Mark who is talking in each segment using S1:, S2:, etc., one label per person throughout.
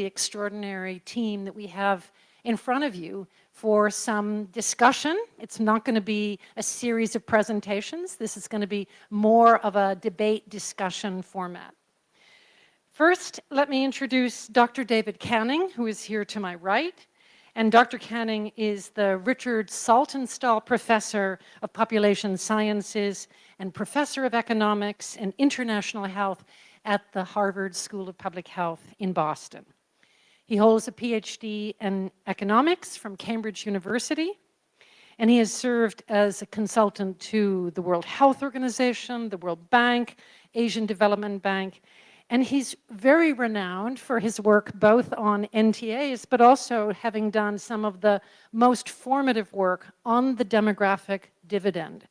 S1: extraordinary team that we have in front of you for some discussion. It's not going to be a series of presentations. This is going to be more of a debate discussion format. First, let me introduce Dr. David Canning, who is here to my right. And Dr. Canning is the Richard Saltonstall Professor of Population Sciences and Professor of Economics and International Health at the Harvard School of Public Health in Boston. He holds a PhD in economics from Cambridge University, and he has served as a consultant to the World Health Organization, the World Bank, Asian Development Bank, and he's very renowned for his work both on NTAs, but also having done some of the most formative work on the demographic dividend.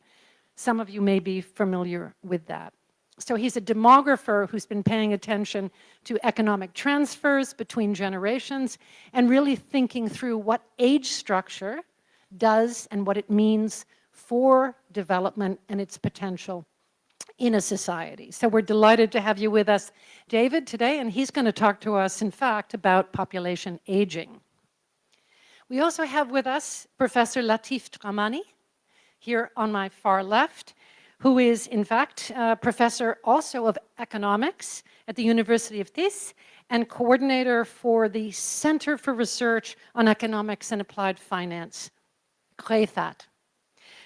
S1: Some of you may be familiar with that. So he's a demographer who's been paying attention to economic transfers between generations and really thinking through what age structure does and what it means for development and its potential in a society. So we're delighted to have you with us, David, today, and he's going to talk to us, in fact, about population aging. We also have with us Professor Latif Dramani, here on my far left, who is, in fact, professor also of economics at the University of Tis and coordinator for the Center for Research on Economics and Applied Finance, CREFAT.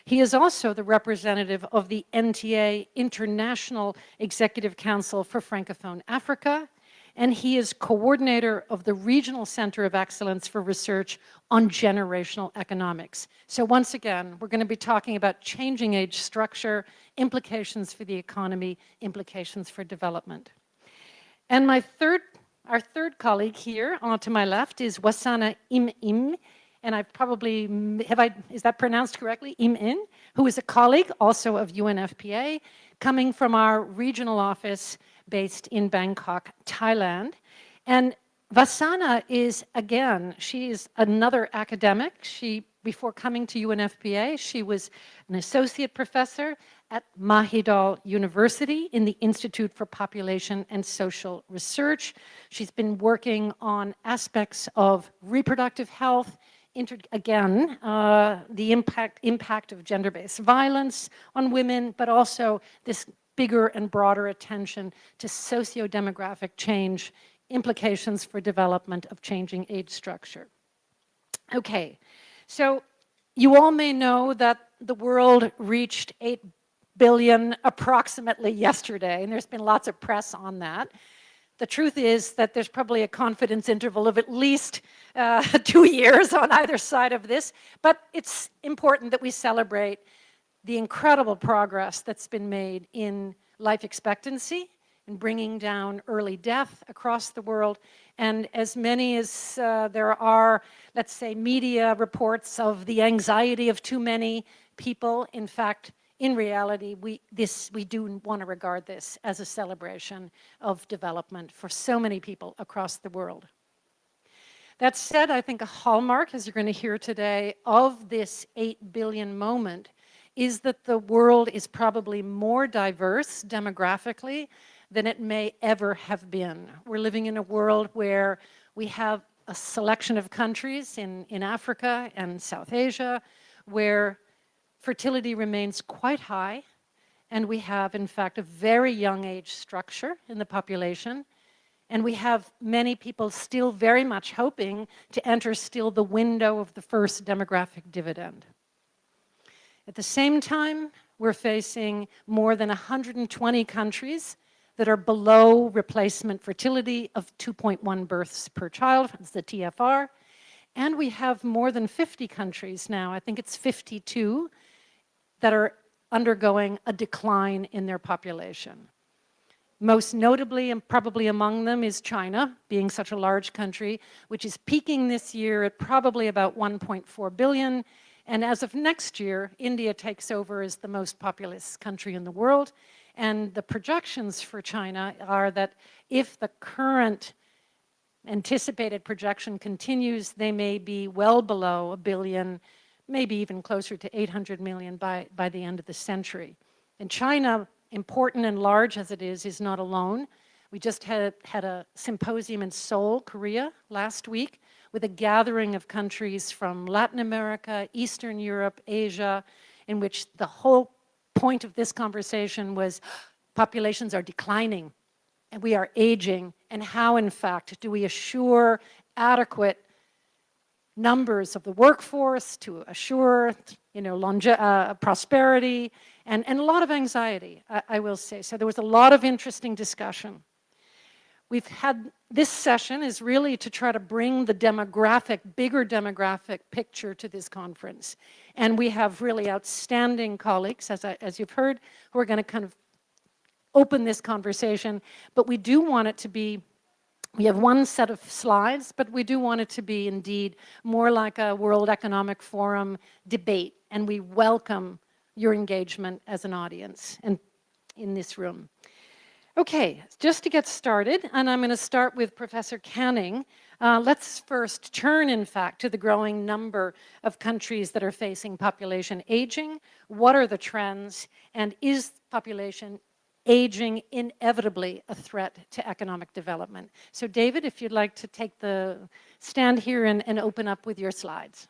S1: He is also the representative of the NTA International Executive Council for Francophone Africa, and he is coordinator of the Regional Center of Excellence for Research on Generational Economics. So once again, we're going to be talking about changing age structure, implications for the economy, implications for development. And our third colleague here, to my left, is Wasana Im, and I probably, is that pronounced correctly? Im, who is a colleague also of UNFPA, coming from our regional office based in Bangkok, Thailand. And Vasana is, again, she is another academic. Before coming to UNFPA, she was an associate professor at Mahidol University in the Institute for Population and Social Research. She's been working on aspects of reproductive health, the impact of gender-based violence on women, but also this bigger and broader attention to socio-demographic change, implications for development of changing age structure. Okay, so you all may know that the world reached 8 billion approximately yesterday, and there's been lots of press on that. The truth is that there's probably a confidence interval of at least 2 years on either side of this, but it's important that we celebrate the incredible progress that's been made in life expectancy, in bringing down early death across the world. And as many as there are, let's say, media reports of the anxiety of too many people, in fact, in reality, we do want to regard this as a celebration of development for so many people across the world. That said, I think a hallmark, as you're going to hear today, of this 8 billion moment is that the world is probably more diverse demographically than it may ever have been. We're living in a world where we have a selection of countries in Africa and South Asia where fertility remains quite high, and we have, in fact, a very young age structure in the population, and we have many people still very much hoping to enter still the window of the first demographic dividend. At the same time, we're facing more than 120 countries that are below replacement fertility of 2.1 births per child, that's the TFR, and we have more than 50 countries now, I think it's 52, that are undergoing a decline in their population. Most notably, and probably among them, is China, being such a large country, which is peaking this year at probably about 1.4 billion. And as of next year, India takes over as the most populous country in the world. And the projections for China are that if the current anticipated projection continues, they may be well below 1 billion, maybe even closer to 800 million by the end of the century. And China, important and large as it is not alone. We just had a symposium in Seoul, Korea, last week with a gathering of countries from Latin America, Eastern Europe, Asia, in which the whole point of this conversation was populations are declining and we are aging, and how, in fact, do we assure adequate numbers of the workforce to assure, prosperity, and a lot of anxiety, I will say. So there was a lot of interesting discussion. We've had, this session is really to try to bring the bigger demographic picture to this conference. And we have really outstanding colleagues, as you've heard, who are going to kind of open this conversation. But we do want it to be, we have one set of slides, but we do want it to be indeed more like a World Economic Forum debate. And we welcome your engagement as an audience and in this room. Okay, just to get started, and I'm going to start with Professor Canning. Let's first turn, in fact, to the growing number of countries that are facing population aging. What are the trends, and is population aging inevitably a threat to economic development? So David, if you'd like to take the stand here and open up with your slides.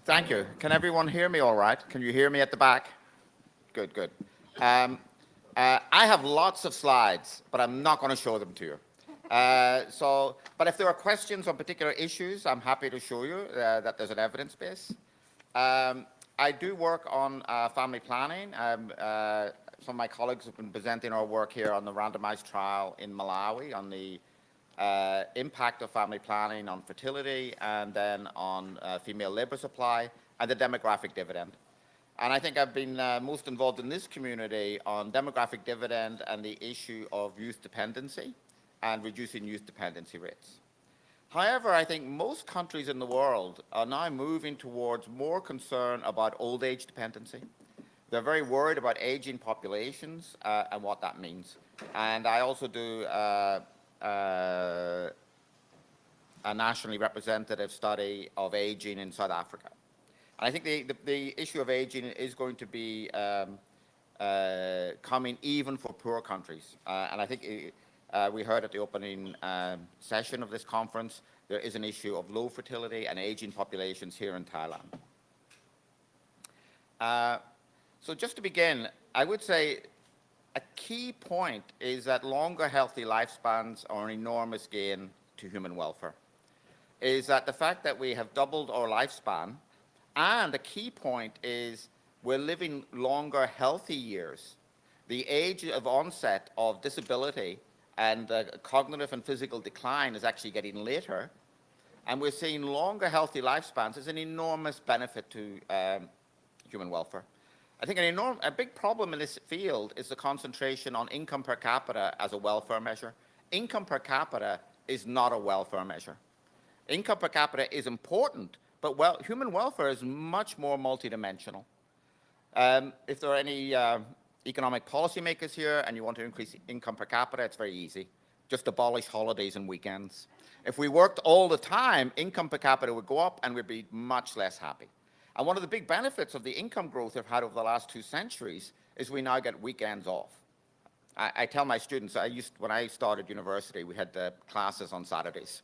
S2: Thank you. Can everyone hear me all right? Can you hear me at the back? Good, good. I have lots of slides, but I'm not going to show them to you. But if there are questions on particular issues, I'm happy to show you that there's an evidence base. I do work on family planning. Some of my colleagues have been presenting our work here on the randomized trial in Malawi on the impact of family planning on fertility, and then on female labor supply and the demographic dividend. And I think I've been most involved in this community on demographic dividend and the issue of youth dependency and reducing youth dependency rates. However, I think most countries in the world are now moving towards more concern about old age dependency. They're very worried about aging populations and what that means. And I also do a nationally representative study of aging in South Africa. And I think the issue of aging is going to be coming even for poor countries. And I think we heard at the opening session of this conference, there is an issue of low fertility and aging populations here in Thailand. So just to begin, I would say a key point is that longer healthy lifespans are an enormous gain to human welfare. Is that the fact that we have doubled our lifespan, and the key point is we're living longer healthy years. The age of onset of disability and cognitive and physical decline is actually getting later, and we're seeing longer healthy lifespans as an enormous benefit to human welfare. I think a big problem in this field is the concentration on income per capita as a welfare measure. Income per capita is not a welfare measure. Income per capita is important, but human welfare is much more multidimensional. If there are any economic policymakers here and you want to increase income per capita, it's very easy. Just abolish holidays and weekends. If we worked all the time, income per capita would go up and we'd be much less happy. And one of the big benefits of the income growth we've had over the last 2 centuries is we now get weekends off. I tell my students, when I started university, we had classes on Saturdays.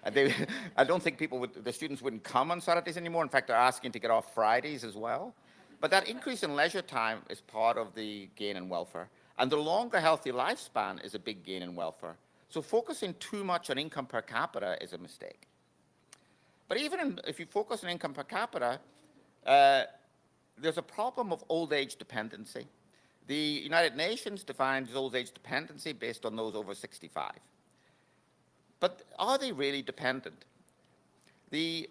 S2: And I don't think the students wouldn't come on Saturdays anymore. In fact, they're asking to get off Fridays as well. But that increase in leisure time is part of the gain in welfare. And the longer healthy lifespan is a big gain in welfare. So focusing too much on income per capita is a mistake. But even if you focus on income per capita, there's a problem of old age dependency. The United Nations defines old age dependency based on those over 65. But are they really dependent? The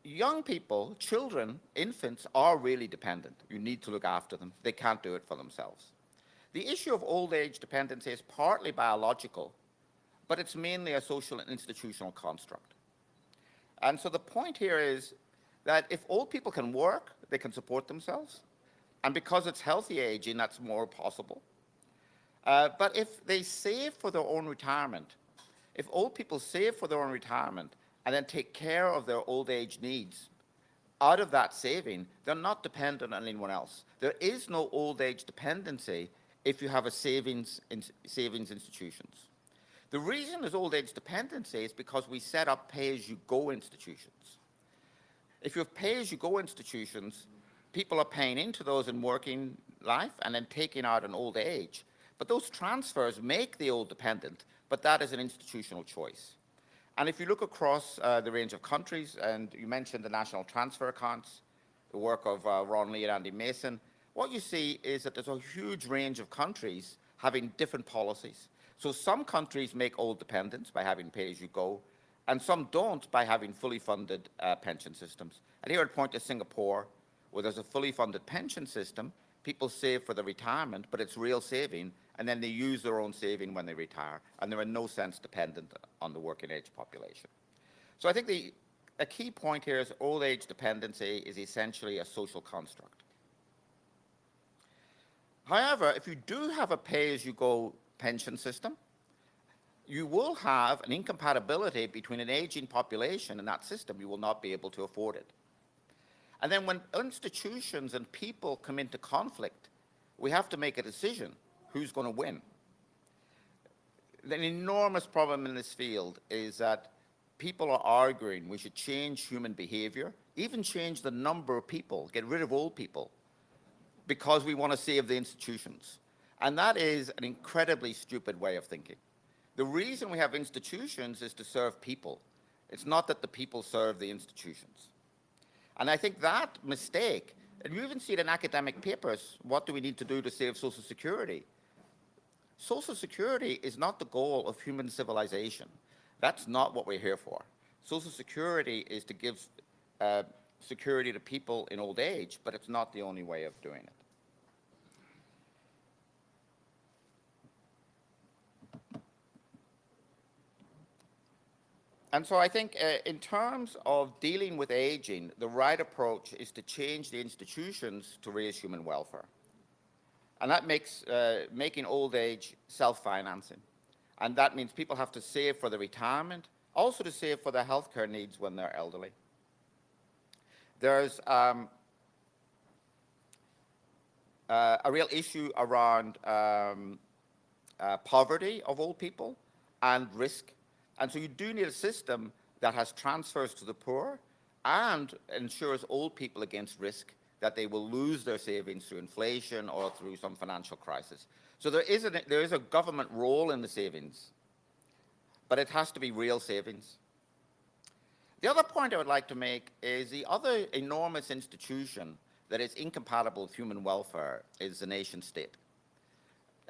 S2: young people, children, infants are really dependent. You need to look after them. They can't do it for themselves. The issue of old age dependency is partly biological, but it's mainly a social and institutional construct. And so the point here is that if old people can work, they can support themselves. And because it's healthy aging, that's more possible. But if they save for their own retirement, if old people save for their own retirement and then take care of their old age needs out of that saving, they're not dependent on anyone else. There is no old age dependency if you have a savings institutions. The reason there's old age dependency is because we set up pay-as-you-go institutions. If you have pay-as-you-go institutions, people are paying into those in working life and then taking out in old age. But those transfers make the old dependent, but that is an institutional choice. And if you look across the range of countries, and you mentioned the national transfer accounts, the work of Ron Lee and Andy Mason, what you see is that there's a huge range of countries having different policies. So some countries make old dependents by having pay-as-you-go, and some don't by having fully funded pension systems. And here I'd point to Singapore, where there's a fully funded pension system. People save for their retirement, but it's real saving, and then they use their own saving when they retire, and they're in no sense dependent on the working age population. So I think a key point here is old age dependency is essentially a social construct. However, if you do have a pay-as-you-go pension system, you will have an incompatibility between an aging population and that system. You will not be able to afford it. And then when institutions and people come into conflict, we have to make a decision. Who's going to win? An enormous problem in this field is that people are arguing we should change human behavior, even change the number of people, get rid of old people, because we want to save the institutions. And that is an incredibly stupid way of thinking. The reason we have institutions is to serve people. It's not that the people serve the institutions. And I think that mistake, and you even see it in academic papers, what do we need to do to save Social Security? Social Security is not the goal of human civilization. That's not what we're here for. Social Security is to give security to people in old age, but it's not the only way of doing it. And so I think in terms of dealing with aging, the right approach is to change the institutions to raise human welfare. And that makes making old age self-financing. And that means people have to save for their retirement, also to save for their healthcare needs when they're elderly. There's a real issue around poverty of old people and risk. And so you do need a system that has transfers to the poor and ensures old people against risk, that they will lose their savings through inflation or through some financial crisis. So there is a government role in the savings, but it has to be real savings. The other point I would like to make is the other enormous institution that is incompatible with human welfare is the nation state.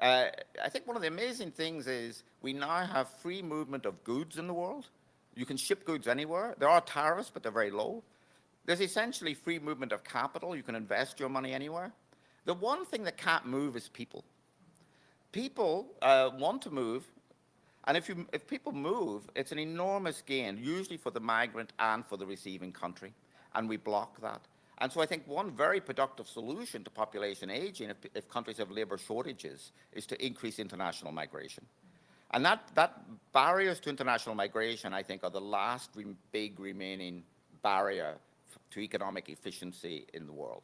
S2: I think one of the amazing things is we now have free movement of goods in the world. You can ship goods anywhere. There are tariffs, but they're very low. There's essentially free movement of capital. You can invest your money anywhere. The one thing that can't move is people. People want to move, and if people move, it's an enormous gain, usually for the migrant and for the receiving country, and we block that. And so I think one very productive solution to population aging, if countries have labor shortages, is to increase international migration. And that barriers to international migration, I think, are the last big remaining barrier to economic efficiency in the world.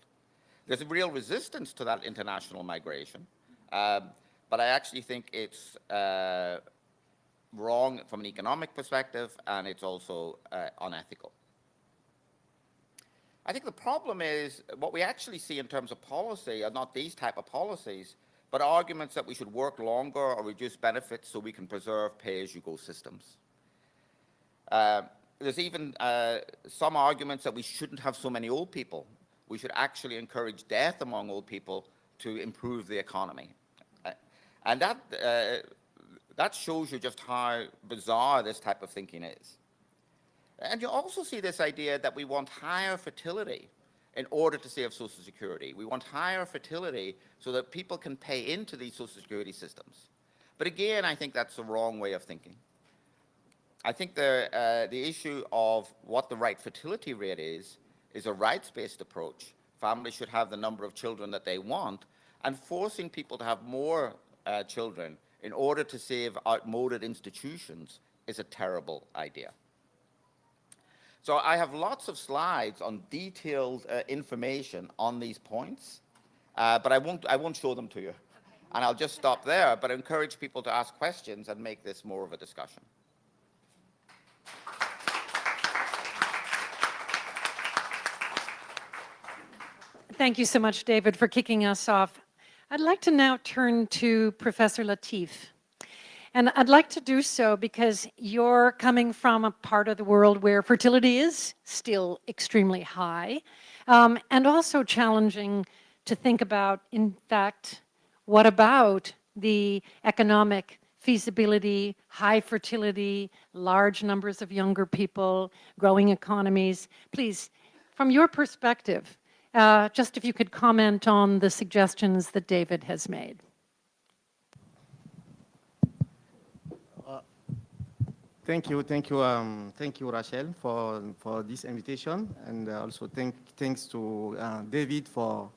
S2: There's a real resistance to that international migration, but I actually think it's wrong from an economic perspective, and it's also unethical. I think the problem is what we actually see in terms of policy are not these type of policies, but arguments that we should work longer or reduce benefits so we can preserve pay-as-you-go systems. There's even some arguments that we shouldn't have so many old people. We should actually encourage death among old people to improve the economy. And that shows you just how bizarre this type of thinking is. And you also see this idea that we want higher fertility in order to save Social Security. We want higher fertility so that people can pay into these Social Security systems. But again, I think that's the wrong way of thinking. I think the issue of what the right fertility rate is a rights-based approach. Families should have the number of children that they want, and forcing people to have more children in order to save outmoded institutions is a terrible idea. So I have lots of slides on detailed information on these points, but I won't show them to you. And I'll just stop there, but encourage people to ask questions and make this more of a discussion.
S1: Thank you so much, David, for kicking us off. I'd like to now turn to Professor Latif. And I'd like to do so because you're coming from a part of the world where fertility is still extremely high, and also challenging to think about, in fact, what about the economic feasibility, high fertility, large numbers of younger people, growing economies. Please, from your perspective, just if you could comment on the suggestions that David has made.
S3: Thank you, Rachel, for this invitation, and also thanks to David for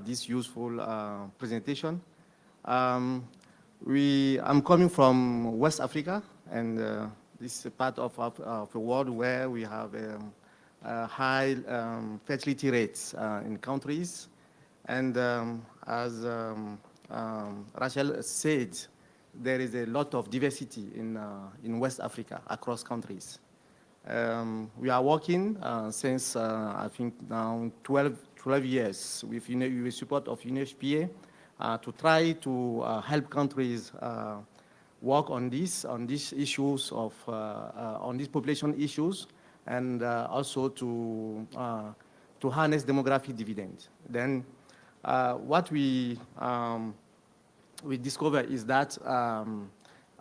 S3: this useful presentation. I'm coming from West Africa, and this is a part of the world where we have high fertility rates in countries, and as Rachel said, there is a lot of diversity in West Africa across countries. We are working since, I think, now 12 years with the support of UNFPA to try to help countries work on these issues on these population issues, and also to harness demographic dividend. Then what we discover is that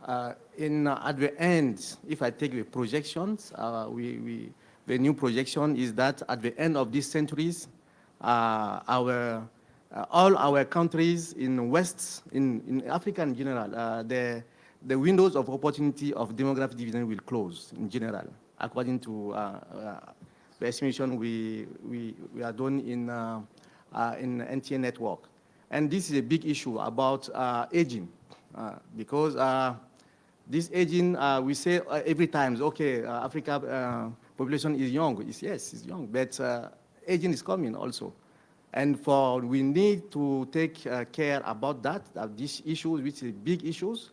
S3: at the end, if I take the projections, the new projection is that at the end of these centuries, all our countries in West, in Africa in general, the windows of opportunity of demographic dividend will close in general, according to the estimation we are doing in NTA network. And this is a big issue about aging, because this aging, we say every time, okay, Africa population is young. Yes, it's young, but aging is coming also. And we need to take care about that, these issues, which are big issues.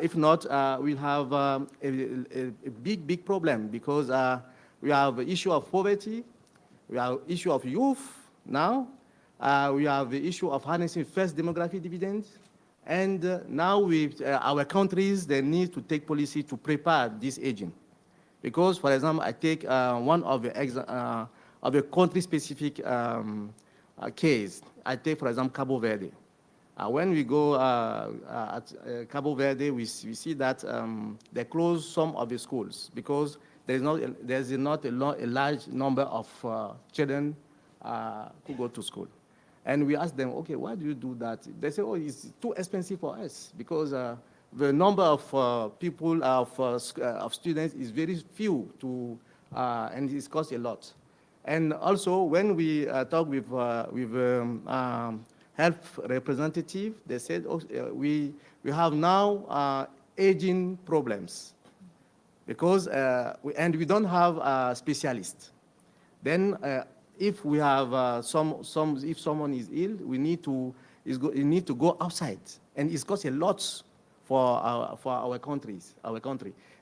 S3: If not, we'll have a big problem, because we have the issue of poverty, we have issue of youth now, we have the issue of harnessing first demographic dividends, and now with our countries, they need to take policy to prepare this aging. Because, for example, I take one of the country-specific case. I take, for example, Cabo Verde. When we go at Cabo Verde, we see that they close some of the schools because there's not a large number of children who go to school. And we ask them, okay, why do you do that? They say, oh, it's too expensive for us, because the number of people, of students is very few, and it costs a lot. And also, when we talk with health representative, they said, oh, we have now aging problems, because we don't have specialists. Then if we have if someone is ill, we need to go outside, and it costs a lot for our country.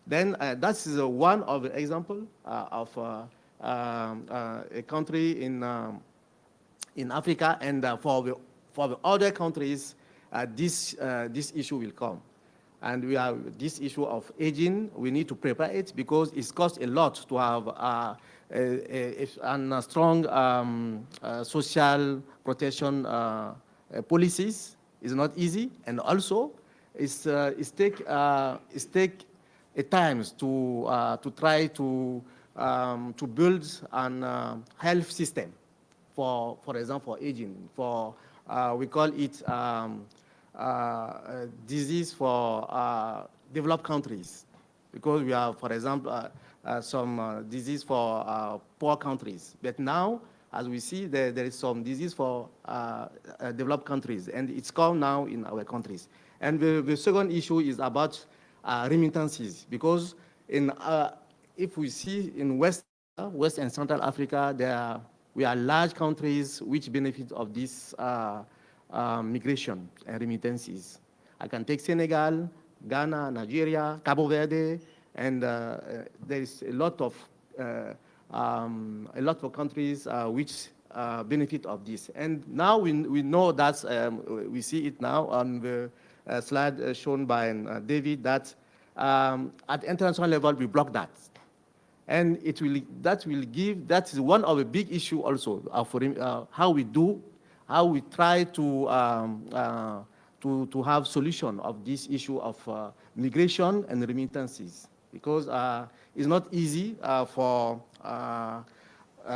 S3: Then that is one of the example of a country in Africa, and for the other countries, this issue will come. And we have this issue of aging. We need to prepare it, because it costs a lot to have a strong social protection policies. It's not easy, and also it's take a time to try to build an health system for example, for aging. We call it disease for developed countries, because we have, for example, some disease for poor countries. But now, as we see, there is some disease for developed countries, and it's come now in our countries. And the second issue is about remittances, because if we see in West West and Central Africa, we are large countries which benefit of this migration and remittances. I can take Senegal, Ghana, Nigeria, Cabo Verde, and there is a lot of countries which benefit of this. And now we know that, we see it now on the slide shown by David, that at international level we block that. And that is one of the big issue also for how we try to have solution of this issue of migration and remittances, because it's not easy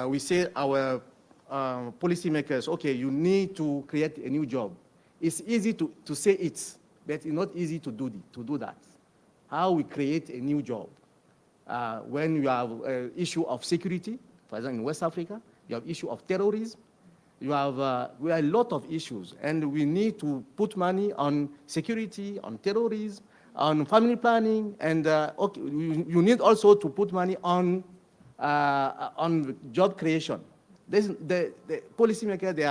S3: we say our policymakers, okay, you need to create a new job. It's easy to say it, but it's not easy to do that. How we create a new job? When you have an issue of security, for example, in West Africa, you have issue of terrorism, we have a lot of issues, and we need to put money on security, on terrorism, on family planning, and okay, you need also to put money on job creation. The policymakers, there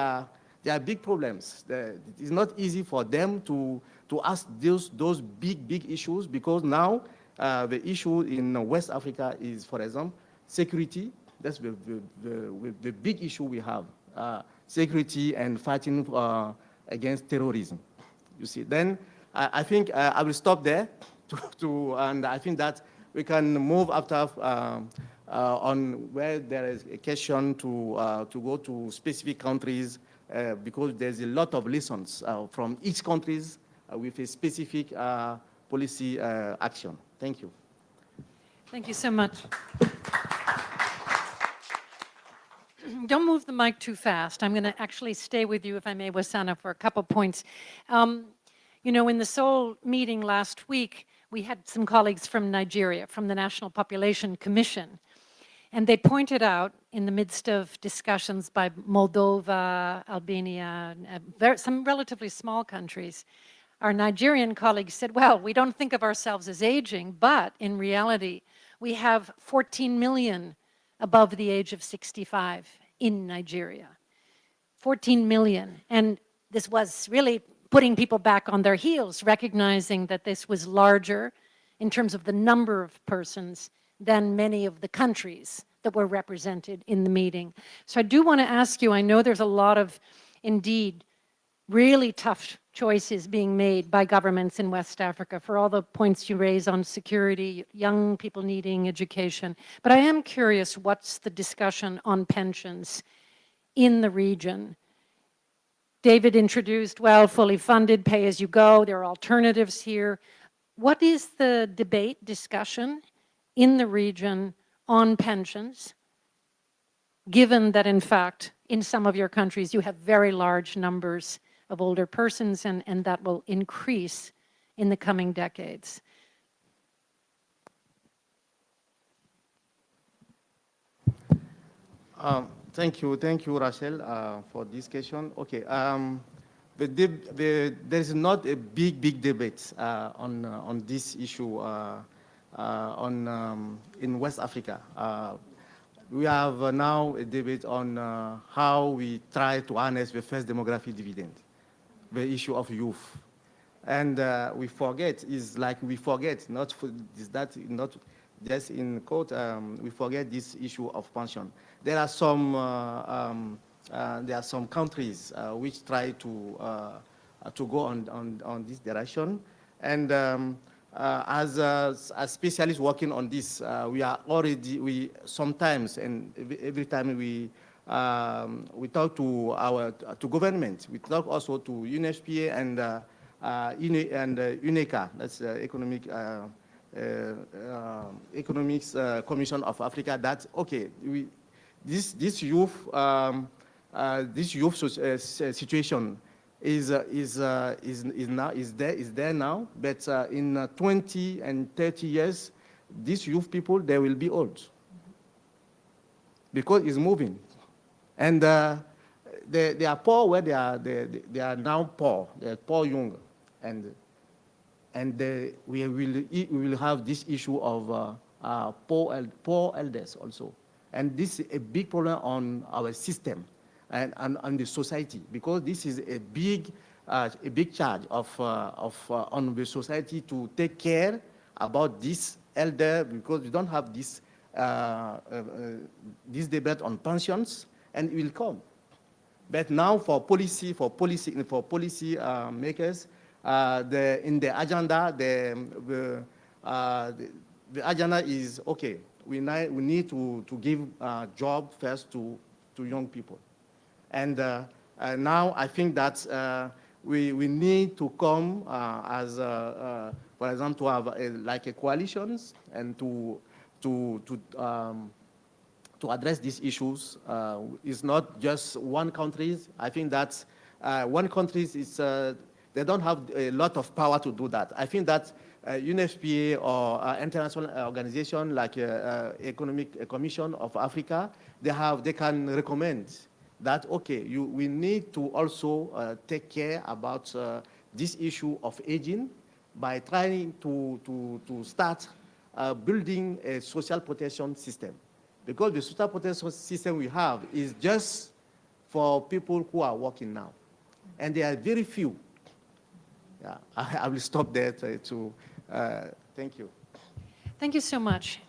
S3: are big problems. It is not easy for them to ask those big issues, because now the issue in West Africa is, for example, security. That's the big issue we have. Security and fighting against terrorism. You see, then I think I will stop there, and I think that we can move after on where there is a question to go to specific countries, because there's a lot of lessons from each countries with a specific policy action. Thank you.
S1: Thank you so much. Don't move the mic too fast. I'm going to actually stay with you, if I may, Wasana, for a couple points. You know, in the Seoul meeting last week, we had some colleagues from Nigeria, from the National Population Commission, and they pointed out, in the midst of discussions by Moldova, Albania, some relatively small countries, our Nigerian colleagues said, well, we don't think of ourselves as aging, but in reality, we have 14 million above the age of 65 in Nigeria. 14 million. And this was really putting people back on their heels, recognizing that this was larger in terms of the number of persons than many of the countries that were represented in the meeting. So I do want to ask you, I know there's a lot of, indeed, really tough choices being made by governments in West Africa for all the points you raise on security, young people needing education. But I am curious, what's the discussion on pensions in the region? David introduced, well, fully funded, pay as you go. There are alternatives here. What is the debate, discussion in the region on pensions, given that, in fact, in some of your countries, you have very large numbers of older persons, and that will increase in the coming decades?
S3: Thank you, Rachel, for this question. Okay, there is not a big debate on this issue in West Africa. We have now a debate on how we try to harness the first demographic dividend, the issue of youth. And we forget, not just in quote, we forget this issue of pension. There are some countries which try to go on this direction. And as specialists working on this, we sometimes, and every time we talk to government, we talk also to UNFPA and UNECA, that's Economics Commission of Africa, that okay, this youth situation is there now, but in 20 and 30 years, these youth people, they will be old, because it's moving, and they are poor where they are now poor. They are poor young, and we will have this issue of poor elders also. And this is a big problem on our system and on the society, because this is a big charge on the society to take care about this elder, because we don't have this debate on pensions, and it will come. But now for policy makers, in the agenda, the agenda is okay. We need to give job first to young people, and now I think that we need to come as for example, to have like a coalitions and to address these issues. It's not just one country. I think that one country is, they don't have a lot of power to do that. I think that UNFPA or international organization like Economic Commission of Africa, they can recommend that, okay, we need to also take care about this issue of aging by trying to start building a social protection system. Because the social protection system we have is just for people who are working now. And there are very few. Yeah, I will stop there thank you.
S1: Thank you so much.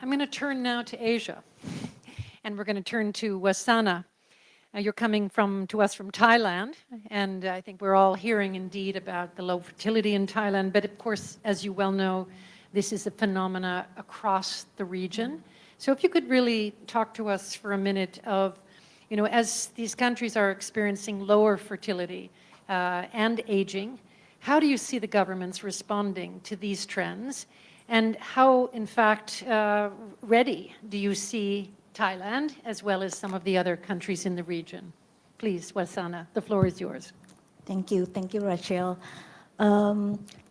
S1: I'm going to turn now to Asia, and we're going to turn to Wasana. You're coming to us from Thailand, and I think we're all hearing indeed about the low fertility in Thailand, but of course, as you well know, this is a phenomena across the region. So if you could really talk to us for a minute of, as these countries are experiencing lower fertility and aging, how do you see the governments responding to these trends? And how, in fact, ready do you see Thailand as well as some of the other countries in the region? Please, Wasana, the floor is yours.
S4: Thank you, Rachel.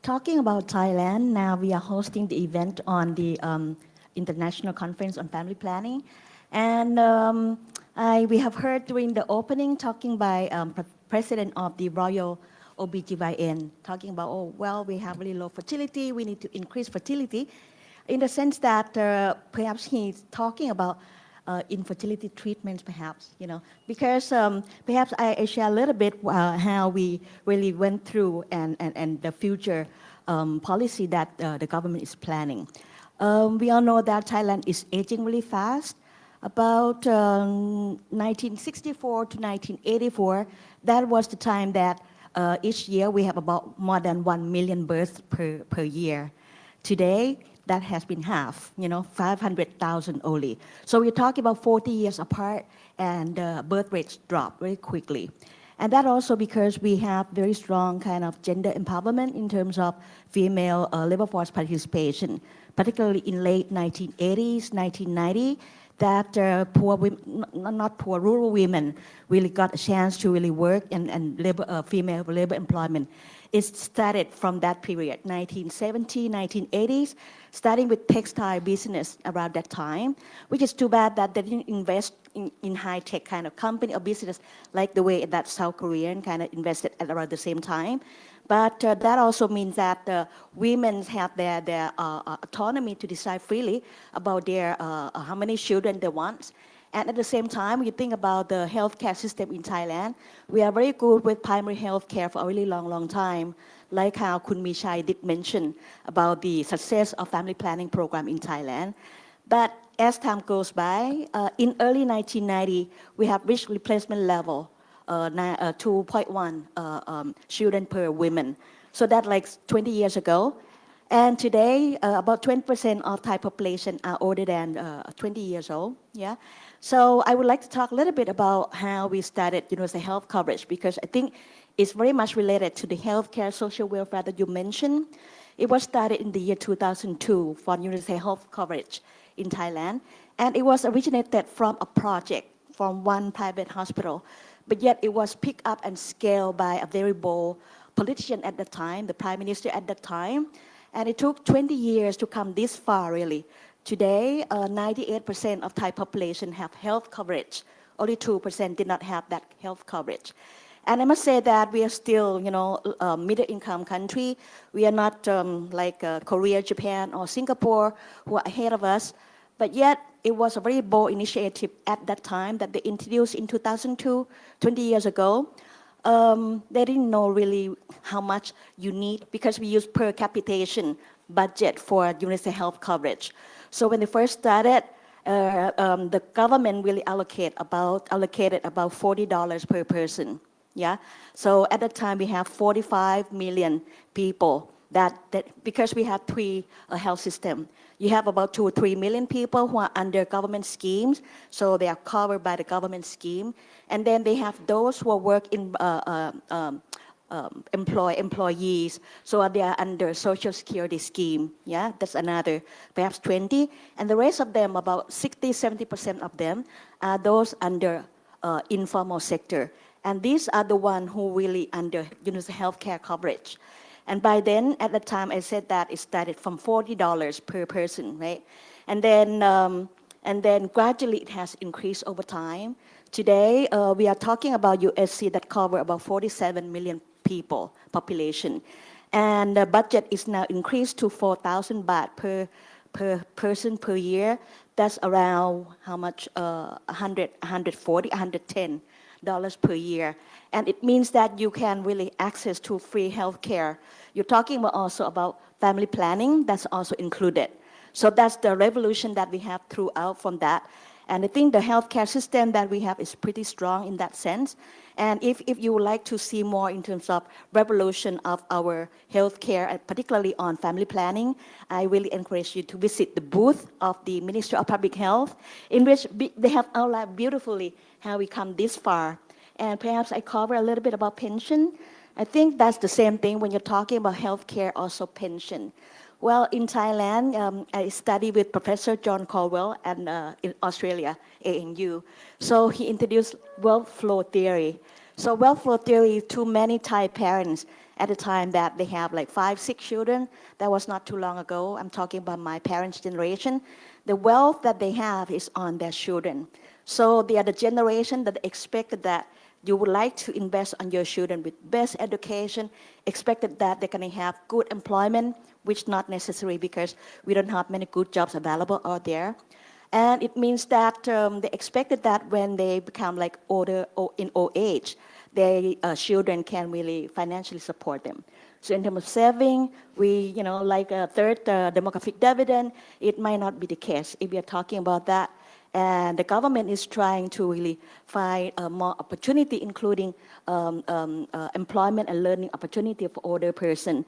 S4: Talking about Thailand, now we are hosting the event on the International Conference on Family Planning. And we have heard during the opening talking by President of the Royal OBGYN, talking about, oh, well, we have really low fertility, we need to increase fertility, in the sense that perhaps he's talking about infertility treatments, perhaps, because perhaps I share a little bit how we really went through and the future policy that the government is planning. We all know that Thailand is aging really fast. About 1964 to 1984, that was the time that each year we have about more than 1 million births per year. Today, that has been half, 500,000 only. So we're talking about 40 years apart, and birth rates drop very quickly. And that also because we have very strong kind of gender empowerment in terms of female labor force participation, particularly in late 1980s, 1990, that poor women, not poor, rural women really got a chance to really work and female labor employment. It started from that period, 1970, 1980s, starting with textile business around that time, which is too bad that they didn't invest in high-tech kind of company or business like the way that South Korean kind of invested at around the same time. But that also means that women have their autonomy to decide freely about their how many children they want. And at the same time, you think about the healthcare system in Thailand, we are very good with primary healthcare for a really long time, like how Kun Michai did mention about the success of family planning program in Thailand. But as time goes by, in early 1990, we have reached replacement level, 2.1 children per woman. So that like 20 years ago. And today, about 20% of Thai population are older than 20 years old. Yeah. So I would like to talk a little bit about how we started universal health coverage, because I think it's very much related to the healthcare social welfare that you mentioned. It was started in the year 2002 for universal health coverage in Thailand. And it was originated from a project from one private hospital. But yet it was picked up and scaled by a very bold politician at the time, the prime minister at that time. And it took 20 years to come this far, really. Today, 98% of Thai population have health coverage. Only 2% did not have that health coverage. And I must say that we are still, a middle-income country. We are not like Korea, Japan, or Singapore, who are ahead of us. But yet, it was a very bold initiative at that time that they introduced in 2002, 20 years ago. They didn't know really how much you need because we use per capitation budget for universal health coverage. So when they first started, the government really allocated about $40 per person. Yeah. So at that time we have 45 million people that because we have three health system. You have about 2 or 3 million people who are under government schemes, so they are covered by the government scheme. And then they have those who work in employees, so they are under Social Security scheme. Yeah, that's another, perhaps 20. And the rest of them, about 60, 70% of them, are those under informal sector. And these are the ones who really under universal health care coverage. And by then, at the time, I said that it started from $40 per person, right? And then gradually it has increased over time. Today, we are talking about USC that cover about 47 million people population. And the budget is now increased to 4,000 baht per person per year. That's around how much? 140, 110 dollars per year. And it means that you can really access to free health care. You're talking about also about family planning, that's also included. So that's the revolution that we have throughout from that. And I think the healthcare system that we have is pretty strong in that sense. And if you would like to see more in terms of revolution of our healthcare, particularly on family planning, I really encourage you to visit the booth of the Ministry of Public Health, in which they have outlined beautifully how we come this far. And perhaps I cover a little bit about pension. I think that's the same thing when you're talking about healthcare, also pension. Well, in Thailand, I studied with Professor John Caldwell and in Australia, ANU. So he introduced wealth flow theory. So wealth flow theory to many Thai parents at the time that they have like 5, 6 children. That was not too long ago. I'm talking about my parents' generation. The wealth that they have is on their children. So they are the generation that expected that you would like to invest on your children with best education, expected that they're going to have good employment, which not necessary because we don't have many good jobs available out there. And it means that they expected that when they become like older or in old age, their children can really financially support them. So in terms of saving, we, like a third demographic dividend, it might not be the case if we are talking about that. And the government is trying to really find more opportunity, including employment and learning opportunity for older person.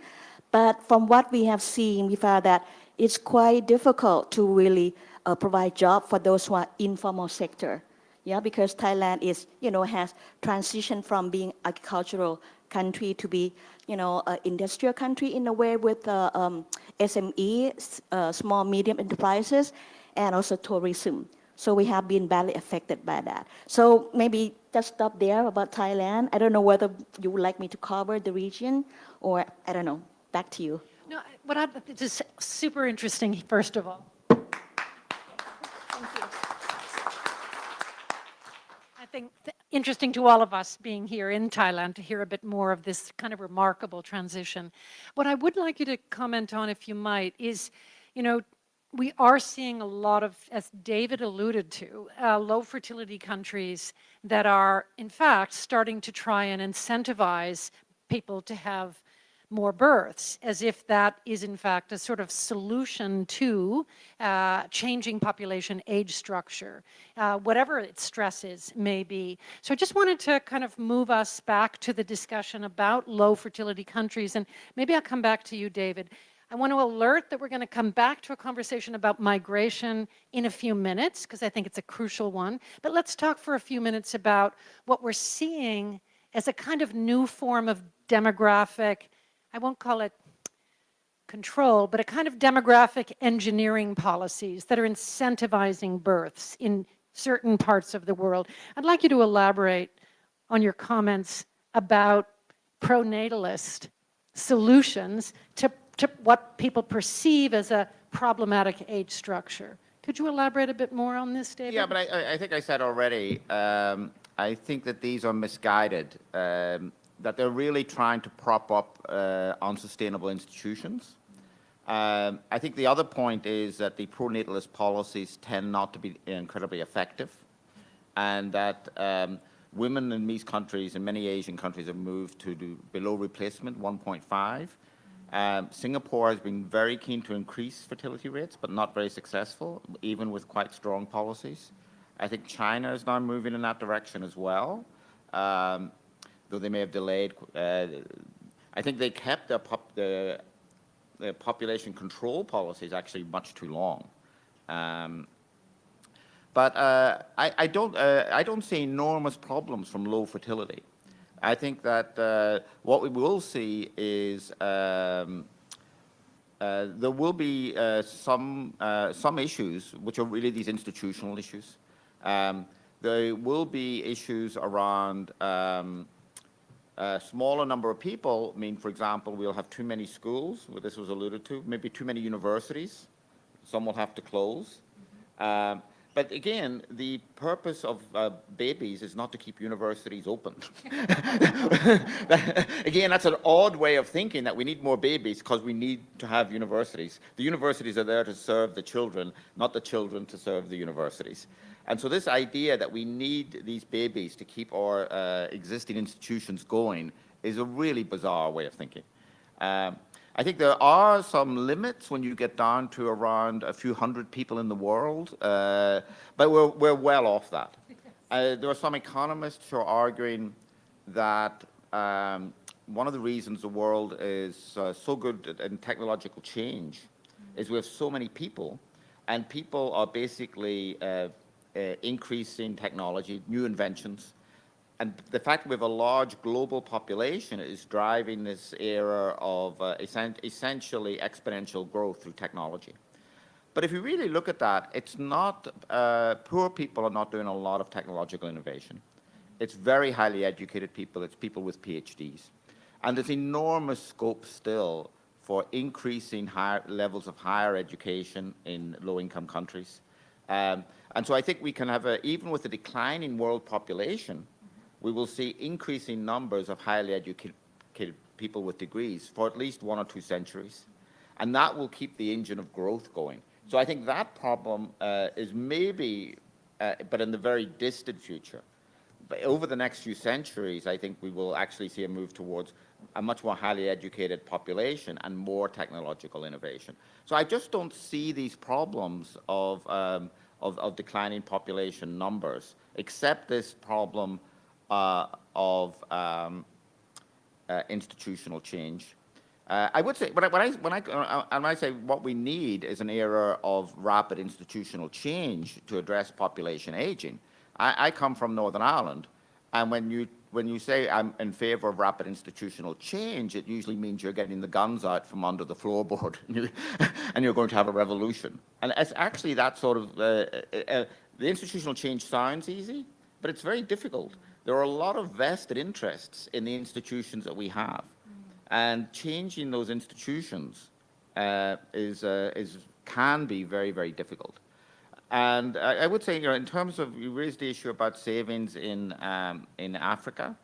S4: But from what we have seen, we found that it's quite difficult to really provide job for those who are informal sector. Yeah, because Thailand is, has transitioned from being agricultural country to be, an industrial country in a way with SME, small medium enterprises, and also tourism. So we have been badly affected by that. So maybe just stop there about Thailand. I don't know whether you would like me to cover the region or I don't know. Back to you.
S1: No, this is super interesting, first of all. Thank you. I think interesting to all of us being here in Thailand to hear a bit more of this kind of remarkable transition. What I would like you to comment on, if you might, is, we are seeing a lot of, as David alluded to, low fertility countries that are, in fact, starting to try and incentivize people to have more births, as if that is, in fact, a sort of solution to changing population age structure, whatever its stresses may be. So I just wanted to kind of move us back to the discussion about low fertility countries, and maybe I'll come back to you, David. I want to alert that we're going to come back to a conversation about migration in a few minutes, because I think it's a crucial one. But let's talk for a few minutes about what we're seeing as a kind of new form of demographic, I won't call it control, but a kind of demographic engineering policies that are incentivizing births in certain parts of the world. I'd like you to elaborate on your comments about pronatalist solutions to what people perceive as a problematic age structure. Could you elaborate a bit more on this, David?
S2: Yeah, but I think I said already, I think that these are misguided, that they're really trying to prop up unsustainable institutions. I think the other point is that the pro-natalist policies tend not to be incredibly effective, and that women in these countries, and many Asian countries, have moved to do below replacement 1.5. Singapore has been very keen to increase fertility rates, but not very successful, even with quite strong policies. I think China is now moving in that direction as well, though they may have delayed. I think they kept the population control policies actually much too long. But I don't see enormous problems from low fertility. I think that what we will see is there will be some issues which are really these institutional issues. There will be issues around a smaller number of people. I mean, for example, we'll have too many schools, where this was alluded to, maybe too many universities. Some will have to close. But again, the purpose of babies is not to keep universities open. Again, that's an odd way of thinking, that we need more babies because we need to have universities. The universities are there to serve the children, not the children to serve the universities. And so this idea that we need these babies to keep our existing institutions going is a really bizarre way of thinking. I think there are some limits when you get down to around a few hundred people in the world, but we're well off that. There are some economists who are arguing that one of the reasons the world is so good in technological change is we have so many people, and people are basically increasing technology, new inventions. And the fact we have a large global population is driving this era of essentially exponential growth through technology. But if you really look at that, it's not, poor people are not doing a lot of technological innovation. It's very highly educated people, it's people with PhDs. And there's enormous scope still for increasing higher levels of higher education in low-income countries. And so I think we can have, even with the declining world population, we will see increasing numbers of highly educated people with degrees for at least 1 or 2 centuries. And that will keep the engine of growth going. So I think that problem is maybe, but in the very distant future. But over the next few centuries, I think we will actually see a move towards a much more highly educated population and more technological innovation. So I just don't see these problems of declining population numbers, except this problem of institutional change. I would say, when I say what we need is an era of rapid institutional change to address population aging, I come from Northern Ireland, and when you say I'm in favor of rapid institutional change, it usually means you're getting the guns out from under the floorboard and you're going to have a revolution. And it's actually that sort of, the institutional change sounds easy, but it's very difficult. There are a lot of vested interests in the institutions that we have, and changing those institutions can be very, very difficult. And I would say, in terms of, you raised the issue about savings in Africa.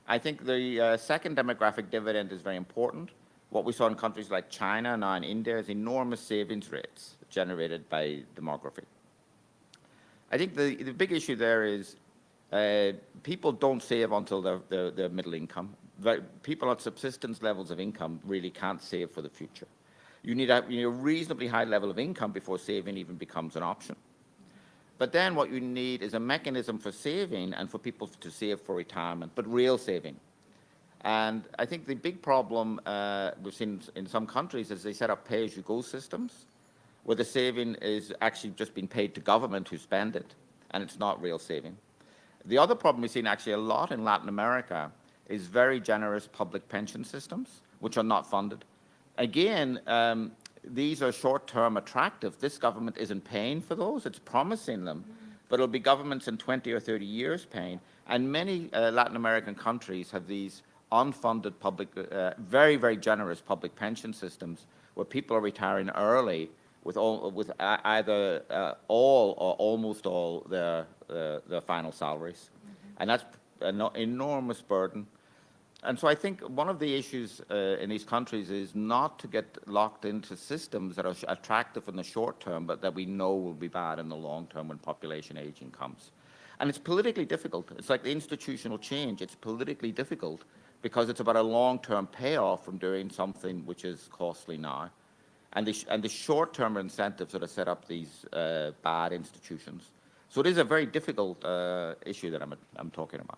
S2: I think the second demographic dividend is very important. What we saw in countries like China, now in India, is enormous savings rates generated by demography. I think the big issue there is people don't save until they're middle income. People at subsistence levels of income really can't save for the future. You need a reasonably high level of income before saving even becomes an option. But then what you need is a mechanism for saving and for people to save for retirement, but real saving. And I think the big problem we've seen in some countries is they set up pay-as-you-go systems, where the saving is actually just being paid to government who spend it, and it's not real saving. The other problem we've seen actually a lot in Latin America is very generous public pension systems, which are not funded. Again, these are short-term attractive. This government isn't paying for those. It's promising them, but it'll be governments in 20 or 30 years paying. And many Latin American countries have these unfunded public, very, very generous public pension systems where people are retiring early with either all or almost all their final salaries. And that's an enormous burden. And so I think one of the issues in these countries is not to get locked into systems that are attractive in the short term, but that we know will be bad in the long term when population aging comes. And it's politically difficult. It's like the institutional change. It's politically difficult because it's about a long-term payoff from doing something which is costly now. And the short-term incentives that have set up these bad institutions. So it is a very difficult issue that I'm talking about.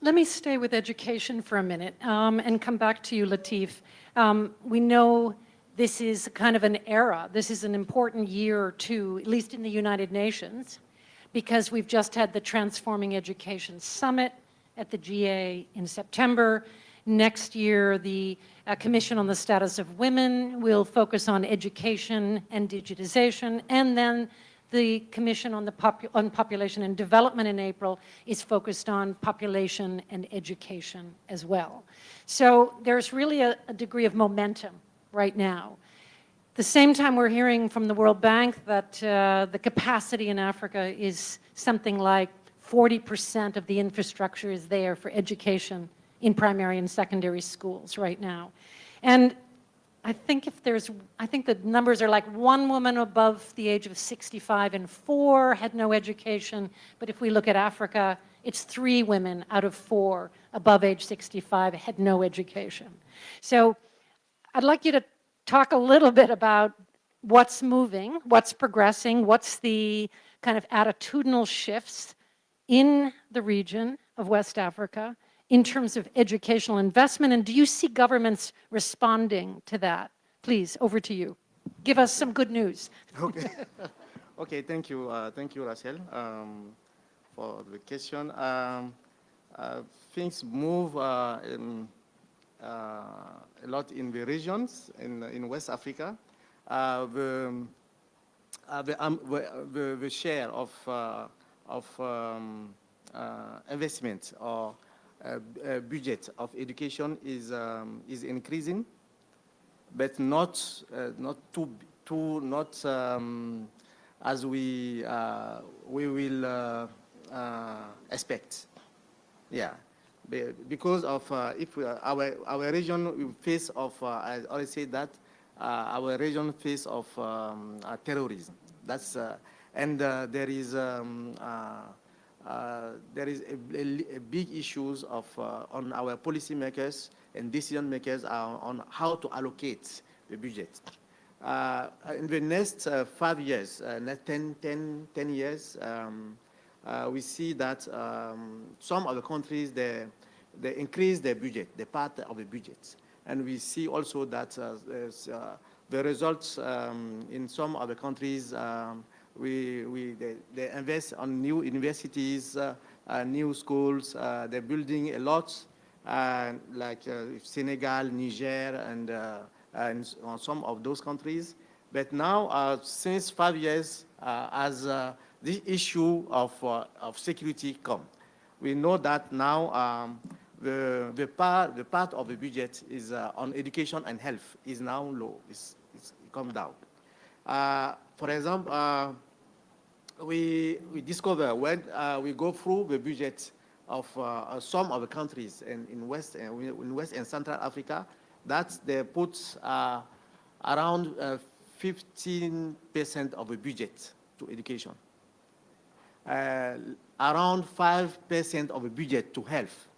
S1: Let me stay with education for a minute and come back to you, Latif. We know this is kind of an era. This is an important year or two, at least in the United Nations, because we've just had the Transforming Education Summit at the GA in September. Next year, the Commission on the Status of Women will focus on education and digitization, and then the Commission on Population and Development in April is focused on population and education as well. So there's really a degree of momentum right now. At the same time, we're hearing from the World Bank that the capacity in Africa is something like 40% of the infrastructure is there for education in primary and secondary schools right now. And I think the numbers are like 1 woman above the age of 65 and 4 had no education. But if we look at Africa, it's 3 women out of 4 above age 65 had no education. So I'd like you to talk a little bit about what's moving, what's progressing, what's the kind of attitudinal shifts in the region of West Africa in terms of educational investment, and do you see governments responding to that? Please, over to you. Give us some good news.
S3: Okay. Okay, thank you, Rachel, for the question. Things move a lot in the regions in West Africa. The share of investment or budget of education is increasing, but not as we will expect. Yeah, because of if our region face of I always say that our region face of terrorism. That's and there is a big issues of on our policymakers and decision makers on how to allocate the budget. In the next 5 years, next 10 years, we see that some of the countries they increase their budget, the part of the budget, and we see also that the results in some of the countries. They invest on new universities, new schools. They're building a lot, like Senegal, Niger, and on some of those countries. But now, since 5 years, as the issue of security come, we know that now the part of the budget is on education and health is now low. It's come down. For example, we discover when we go through the budget of some of the countries in West and Central Africa, that they put around 15% of the budget to education, around 5% of the budget to health,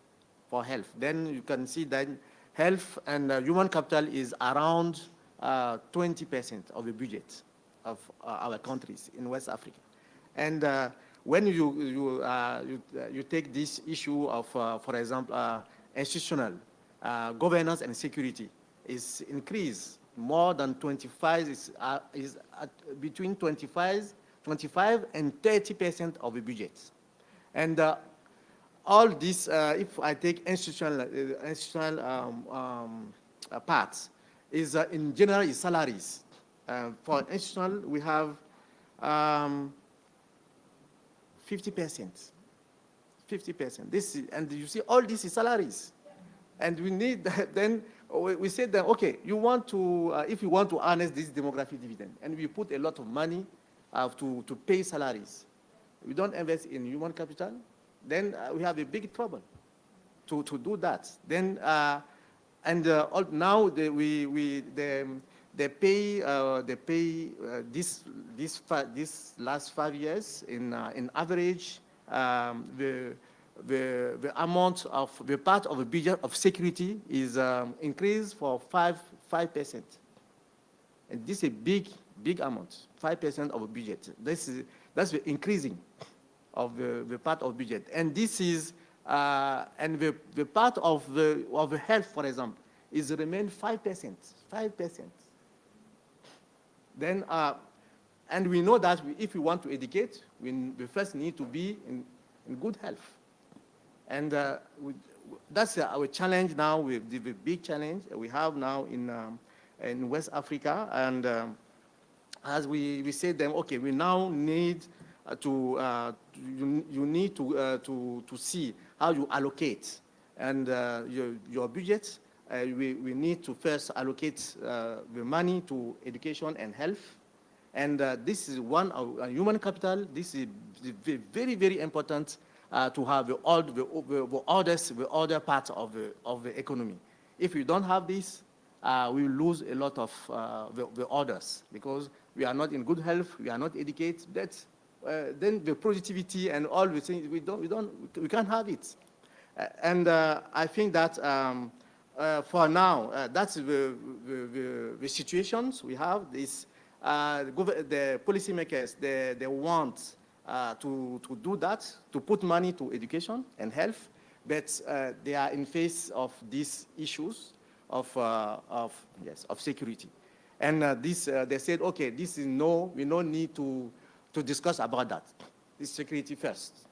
S3: for health. Then you can see that health and human capital is around 20% of the budget of our countries in West Africa. And when you take this issue of, for example, institutional governance and security is increased more than 25, is at between 25 and 30% of the budget. And all this, if I take institutional parts, is in general is salaries. For institutional, we have 50%. 50%. This is, and you see, all this is salaries, and we need then we said that okay, you want to if you want to harness this demographic dividend, and we put a lot of money to pay salaries, we don't invest in human capital, then we have a big trouble. to do that. Then now they pay this last 5 years in average the amount of the part of the budget of security is increased for 5%. And this is a big amount, 5% of the budget. That's the increasing of the part of budget. And this is and the part of the health, for example, is remain 5%. Then and we know that if we want to educate, we first need to be in good health. And that's our challenge now, with the big challenge we have now in West Africa. And as we say them, okay, we now need you need to see how you allocate and your budget. We need to first allocate the money to education and health. And this is one of human capital. This is very, very important to have the other parts of the economy. If we don't have this, we will lose a lot of the others, because we are not in good health, we are not educated. Then the productivity and all the things we can't have it. And I think that for now, that's the situations we have. This the policymakers they want to do that, to put money to education and health, but they are in face of these issues of security. And they said, okay, this is we no need to discuss about that. This security first,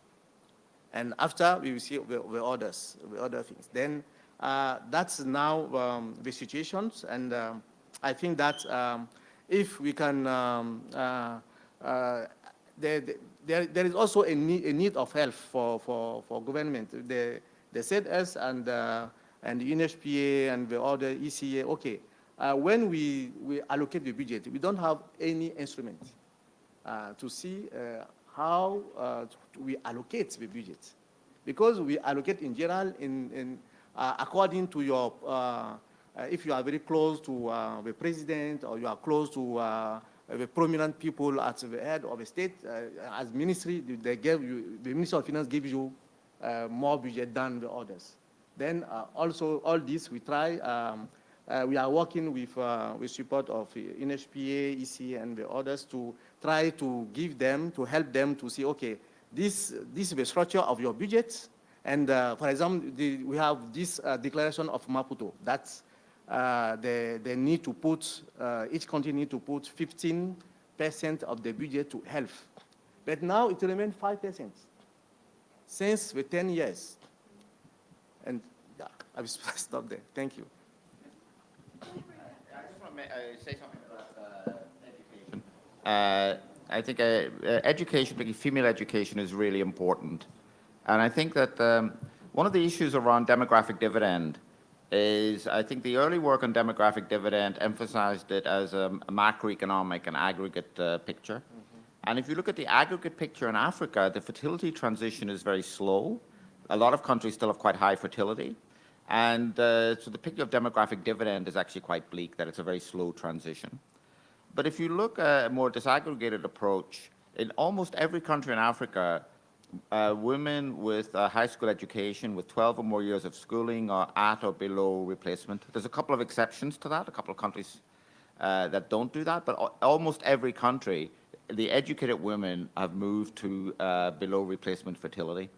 S3: and after we will see the other things. Then that's now the situations, and I think that if we can, there is also a need of help for government. They said us and the UNHPA and the other ECA, okay, when we allocate the budget, we don't have any instrument to see how we allocate the budget, because we allocate in general according to your if you are very close to the president, or you are close to the prominent people at the head of the state, as ministry, the Minister of Finance gives you more budget than the others. Then also all this we try. We are working with support of NHPA, EC, and the others to try to give them, to help them to see, okay, this is the structure of your budget. And for example, we have this declaration of Maputo. That's they need to put, each country need to put 15% of the budget to health. But now it remains 5% since the 10 years. And yeah, I will stop there. Thank you.
S2: I just want to say something about education. I think education, particularly female education, is really important. And I think that one of the issues around demographic dividend is, I think the early work on demographic dividend emphasized it as a macroeconomic and aggregate picture. Mm-hmm. And if you look at the aggregate picture in Africa, the fertility transition is very slow. A lot of countries still have quite high fertility. And so the picture of demographic dividend is actually quite bleak, that it's a very slow transition. But if you look at a more disaggregated approach, in almost every country in Africa, women with a high school education with 12 or more years of schooling are at or below replacement. There's a couple of exceptions to that, a couple of countries that don't do that, but almost every country, the educated women have moved to below replacement fertility.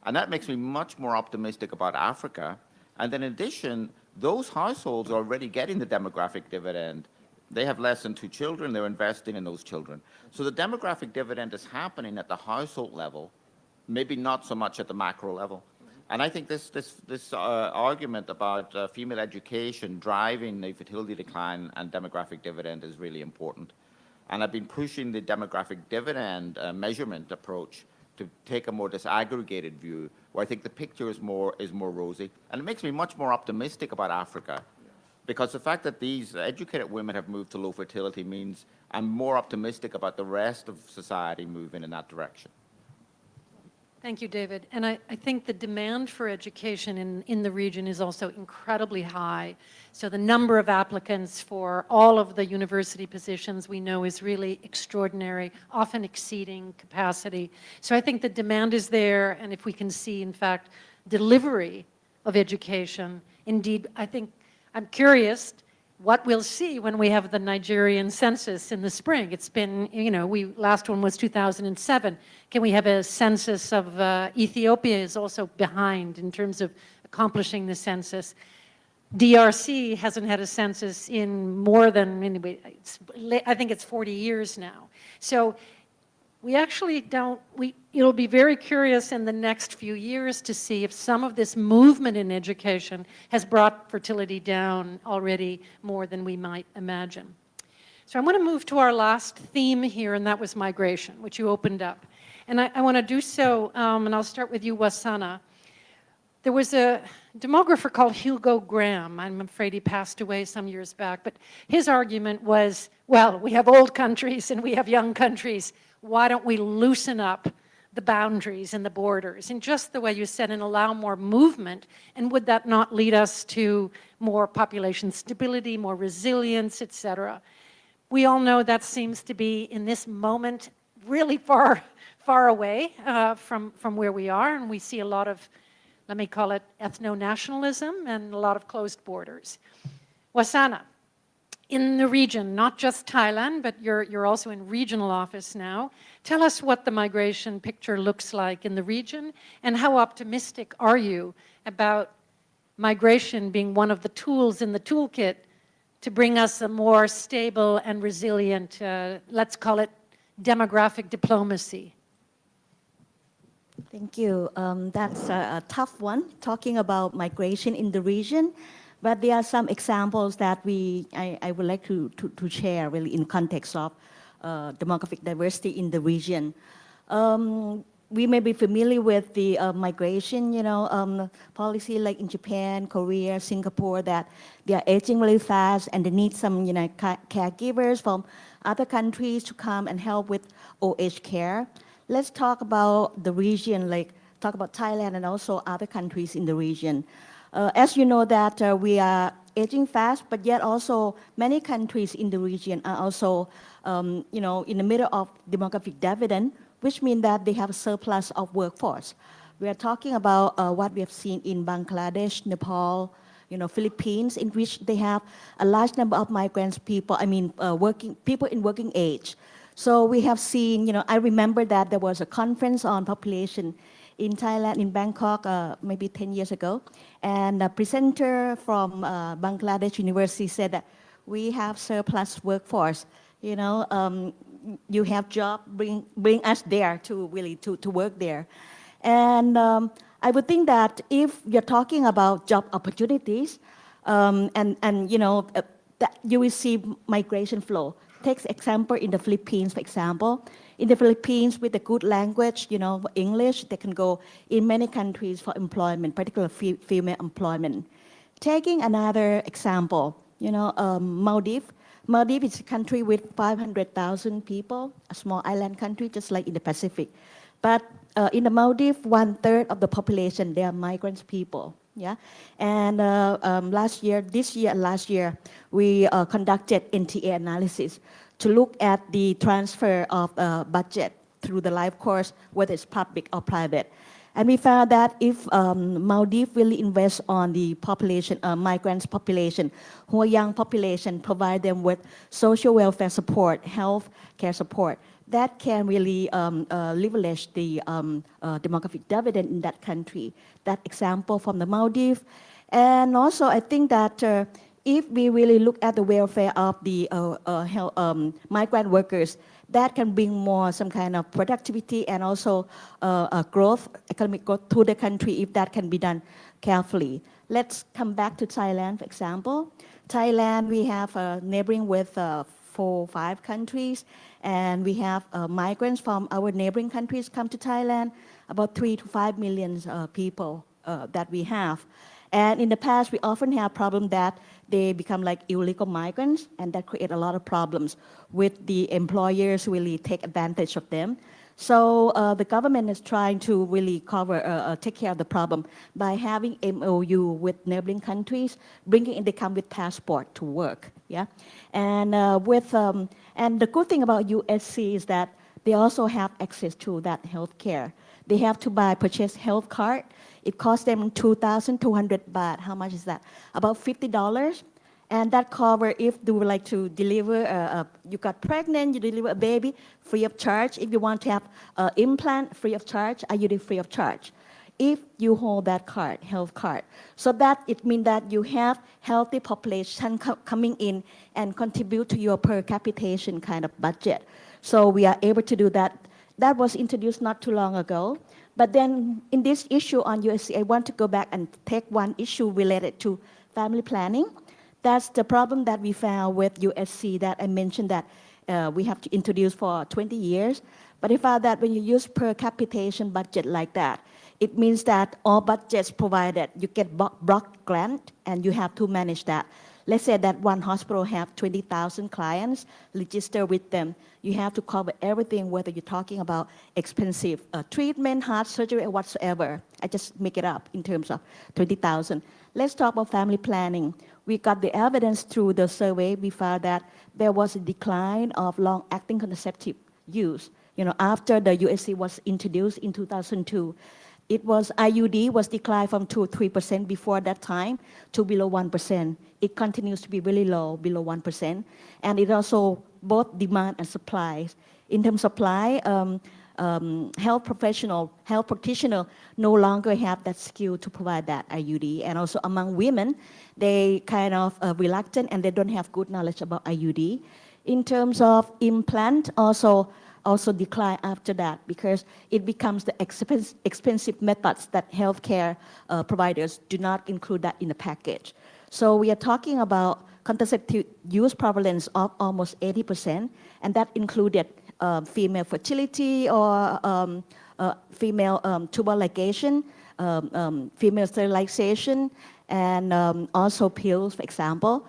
S2: And that makes me much more optimistic about Africa. And then in addition, those households are already getting the demographic dividend. They have less than 2 children, they're investing in those children. So the demographic dividend is happening at the household level, maybe not so much at the macro level. And I think this argument about female education driving the fertility decline and demographic dividend is really important. And I've been pushing the demographic dividend measurement approach to take a more disaggregated view, where I think the picture is more rosy. And it makes me much more optimistic about Africa, because the fact that these educated women have moved to low fertility means I'm more optimistic about the rest of society moving in that direction.
S1: Thank you, David. And I think the demand for education in the region is also incredibly high. So the number of applicants for all of the university positions we know is really extraordinary, often exceeding capacity. So I think the demand is there, and if we can see, in fact, delivery of education, indeed, I think, I'm curious what we'll see when we have the Nigerian census in the spring. It's been, last one was 2007. Can we have a census of Ethiopia is also behind in terms of accomplishing the census. DRC hasn't had a census in more than, anyway, I think it's 40 years now. So we actually it'll be very curious in the next few years to see if some of this movement in education has brought fertility down already more than we might imagine. So I want to move to our last theme here, and that was migration, which you opened up. And I want to do so, and I'll start with you, Wasana. There was a demographer called Hugo Graham. I'm afraid he passed away some years back, but his argument was, well, we have old countries and we have young countries. Why don't we loosen up the boundaries and the borders in just the way you said and allow more movement? And would that not lead us to more population stability, more resilience, et cetera? We all know that seems to be, in this moment, really far away from where we are, and we see a lot of, let me call it, ethno-nationalism and a lot of closed borders. Wasana, in the region, not just Thailand, but you're also in regional office now. Tell us what the migration picture looks like in the region, and how optimistic are you about migration being one of the tools in the toolkit to bring us a more stable and resilient, let's call it demographic diplomacy?
S4: Thank you. That's a tough one, talking about migration in the region. But there are some examples that I would like to share really in context of demographic diversity in the region. We may be familiar with the migration, policy like in Japan, Korea, Singapore, that they are aging really fast and they need some, caregivers from other countries to come and help with old age care. Let's talk about the region, talk about Thailand and also other countries in the region. As you know that we are aging fast, but yet also many countries in the region are also, in the middle of demographic dividend, which means that they have a surplus of workforce. We are talking about what we have seen in Bangladesh, Nepal, Philippines, in which they have a large number of migrants people, people in working age. So we have seen, I remember that there was a conference on population in Thailand, in Bangkok, maybe 10 years ago. And a presenter from Bangladesh University said that we have surplus workforce. You have job, bring us there to really to work there. And I would think that if you're talking about job opportunities, that you will see migration flow. Take example in the Philippines, for example. In the Philippines, with a good language, English, they can go in many countries for employment, particularly female employment. Taking another example, Maldives. Maldives is a country with 500,000 people, a small island country, just like in the Pacific. But in the Maldives, 1/3 of the population, they are migrants people. Yeah, and this year and last year, we conducted NTA analysis to look at the transfer of budget through the life course, whether it's public or private. And we found that if Maldives really invests on the population, migrants population, who are young population, provide them with social welfare support, health care support, that can really leverage the demographic dividend in that country. That example from the Maldives. And also, I think that if we really look at the welfare of the migrant workers, that can bring more some kind of productivity and also growth, economic growth to the country if that can be done carefully. Let's come back to Thailand, for example. Thailand, we have neighboring with 4 or 5 countries, and we have migrants from our neighboring countries come to Thailand, about 3 to 5 million people that we have. And in the past, we often have problem that they become like illegal migrants, and that create a lot of problems with the employers who really take advantage of them. So the government is trying to really take care of the problem by having MOU with neighboring countries, bringing in, they come with passport to work, yeah? And and the good thing about USC is that they also have access to that health care. They have to purchase health card. It costs them 2,200 baht. How much is that? About $50. And that cover if you would like to deliver, you got pregnant, you deliver a baby, free of charge. If you want to have implant, free of charge, IUD free of charge. If you hold that card, health card. So that it means that you have healthy population coming in and contribute to your per capitation kind of budget. So we are able to do that. That was introduced not too long ago. But then in this issue on USC, I want to go back and take one issue related to family planning. That's the problem that we found with USC that I mentioned that we have to introduce for 20 years. But I found that when you use per capitation budget like that, it means that all budgets provided, you get block grant and you have to manage that. Let's say that one hospital have 20,000 clients, register with them. You have to cover everything, whether you're talking about expensive treatment, heart surgery, or whatsoever. I just make it up in terms of 20,000. Let's talk about family planning. We got the evidence through the survey. We found that there was a decline of long-acting contraceptive use. After the USC was introduced in 2002, it was IUD was declined from 2 or 3% before that time to below 1%. It continues to be really low, below 1%. And it also both demand and supply. In terms of supply, health practitioner no longer have that skill to provide that IUD. And also among women, they kind of reluctant and they don't have good knowledge about IUD. In terms of implant, also decline after that because it becomes the expensive methods that healthcare providers do not include that in the package. So we are talking about contraceptive use prevalence of almost 80%, and that included female fertility or female tubal ligation, female sterilization, and also pills, for example.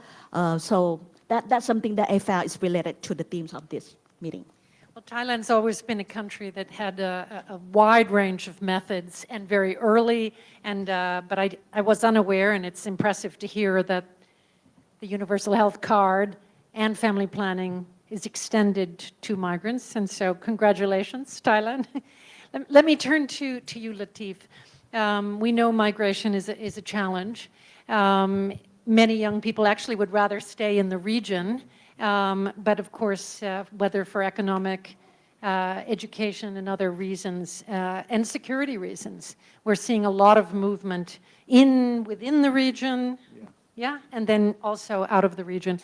S4: So that's something that I found is related to the themes of this meeting.
S1: Well, Thailand's always been a country that had a wide range of methods and very early, but I was unaware, and it's impressive to hear that the Universal Health Card and family planning is extended to migrants, and so congratulations, Thailand. Let me turn to you, Latif. We know migration is a challenge. Many young people actually would rather stay in the region, but of course, whether for economic, education and other reasons, and security reasons, we're seeing a lot of movement within the region, yeah, and then also out of the region.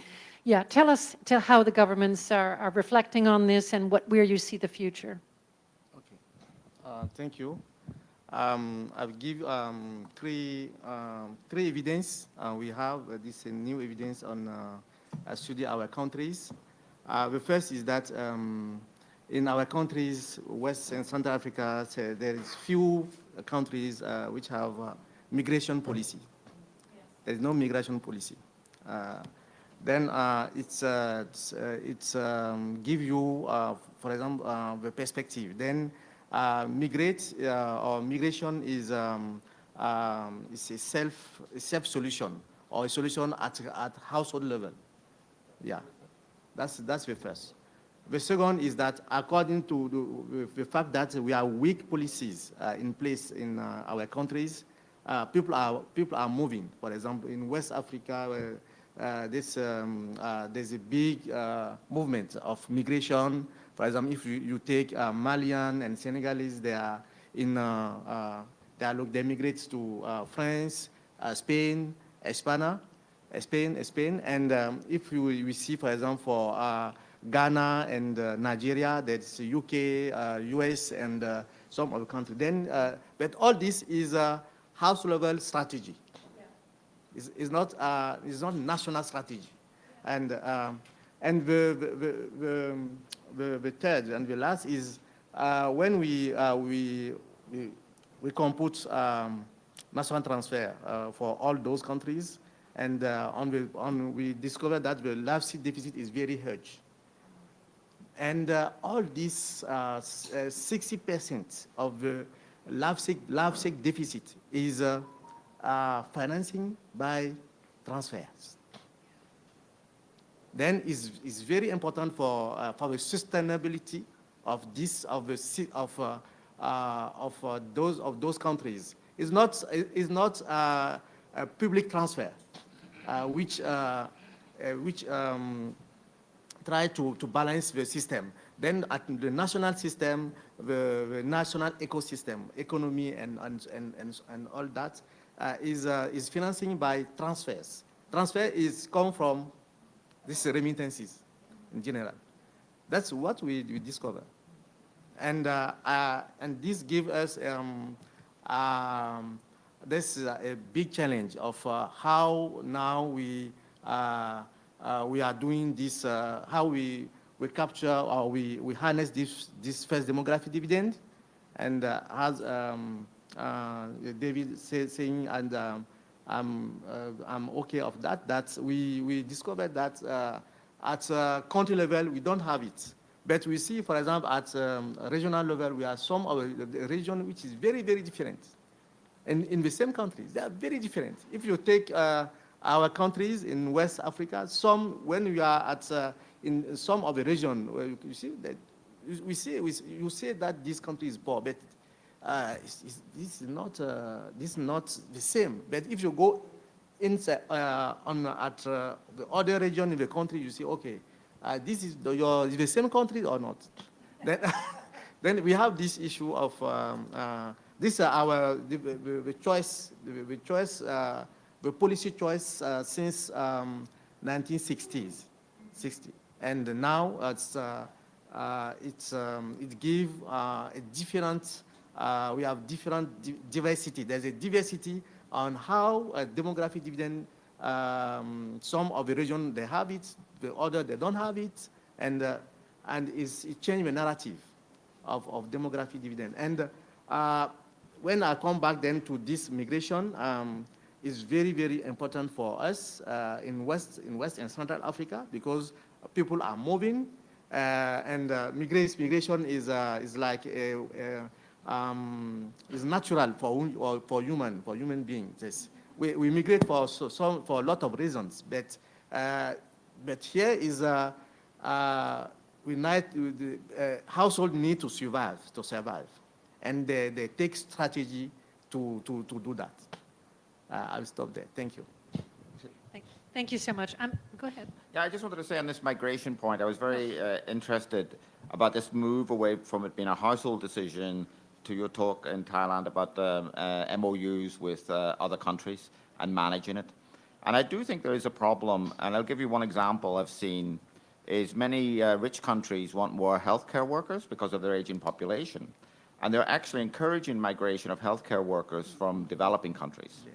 S1: Yeah, tell us how the governments are reflecting on this and where you see the future.
S3: Okay, thank you. I'll give three evidence. We have this new evidence on study our countries. The first is that in our countries, West and Central Africa, there is few countries which have migration policy. There is no migration policy. Then it's give you, for example, the perspective. Then migration is a self solution or a solution at household level. Yeah, that's the first. The second is that according to the fact that we have weak policies in place in our countries, people are moving. For example, in West Africa, there's a big movement of migration. For example, if you take Malian and Senegalese, they migrate to France, Spain, Spain, and if we see, for example, for Ghana and Nigeria, that's UK, US, and some other countries. Then, but all this is a house-level strategy. Yeah. It's not national strategy, and the third and the last is when we compute national transfer for all those countries, and we discovered that the life seat deficit is very huge. And all these 60% of the life-sick deficit is financing by transfers. Then it's very important for the sustainability of this of the of those countries. It's not a public transfer, which try to balance the system. Then at the national system, the national ecosystem, economy and all that is financing by transfers. Transfer is come from these remittances in general. That's what we discover. And this gives us this is a big challenge of how now we are doing this, how we capture or we harness this first demographic dividend, and as David saying, and I'm okay of that. That we discovered that at country level we don't have it, but we see, for example, at regional level we have some of the region which is very different. And in the same countries, they are very different. If you take our countries in West Africa, when we are at in some of the region, you see that you say that this country is poor, but this is not the same. But if you go inside at the other region in the country, you see, okay, this is the same country or not. Then then we have this issue of this our the choice, the policy choice since 1960s, and now it gives a different. We have different diversity. There's a diversity on how a demographic dividend. Some of the region they have it, the other they don't have it, and it changed the narrative of demographic dividend. And when I come back then to this migration, is very important for us in West and Central Africa, because people are moving, and migration is like is natural for human beings. Yes. We migrate for a lot of reasons, but here is household need to survive, and they take strategy to do that. I'll stop there. Thank you.
S1: Thank you so much. Go ahead.
S2: Yeah, I just wanted to say on this migration point, I was very interested about this move away from it being a household decision to your talk in Thailand about the MOUs with other countries and managing it. And I do think there is a problem, and I'll give you one example I've seen, is many rich countries want more healthcare workers because of their aging population. And they're actually encouraging migration of healthcare workers from developing countries. Yes.